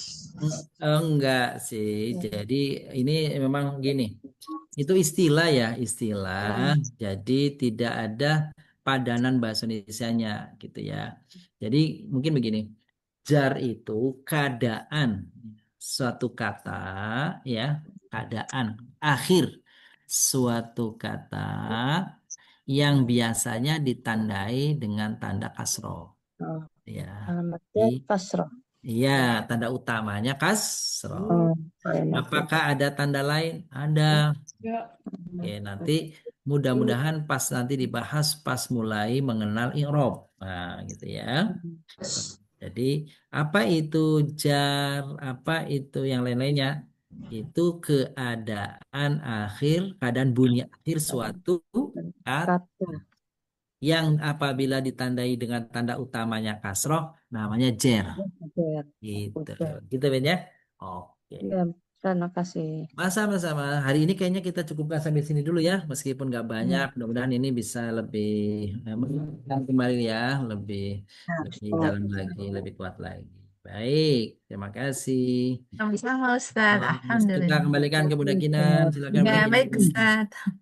[SPEAKER 1] enggak sih. Jadi ini memang gini. Itu istilah ya, istilah. Jadi tidak ada padanan bahasa Indonesianya gitu ya. Jadi mungkin begini. Jar itu keadaan suatu kata ya, keadaan akhir suatu kata yang biasanya ditandai dengan tanda kasroh.
[SPEAKER 6] Oh,
[SPEAKER 1] Ya.
[SPEAKER 6] alamatnya kasroh.
[SPEAKER 1] Iya, tanda utamanya kasroh.
[SPEAKER 6] Oh,
[SPEAKER 1] Apakah ada tanda lain? Ada. Oke, nanti mudah-mudahan pas nanti dibahas pas mulai mengenal i'rab. Nah, gitu ya. Jadi, apa itu jar, apa itu yang lain-lainnya? Itu keadaan akhir, keadaan bunyi akhir suatu kata
[SPEAKER 6] kata.
[SPEAKER 1] yang apabila ditandai dengan tanda utamanya kasroh, namanya jar.
[SPEAKER 6] Jar.
[SPEAKER 1] Gitu.
[SPEAKER 6] Jar.
[SPEAKER 1] Gitu Ben ya. Oke.
[SPEAKER 6] Ya, Terima kasih.
[SPEAKER 1] Sama-sama. Hari ini kayaknya kita cukupkan sampai sini dulu ya, meskipun nggak banyak. Mudah-mudahan ini bisa lebih menguatkan kembali ya, lebih dalam lagi, lebih kuat lagi. Baik, terima kasih.
[SPEAKER 4] Sama-sama Ustadz.
[SPEAKER 1] Kita
[SPEAKER 4] Alhamdulillah.
[SPEAKER 1] kembalikan ke Bunda Kinan. Silakan
[SPEAKER 4] Ya,
[SPEAKER 1] Bunda
[SPEAKER 4] baik
[SPEAKER 1] Kinan.
[SPEAKER 4] Ustadz.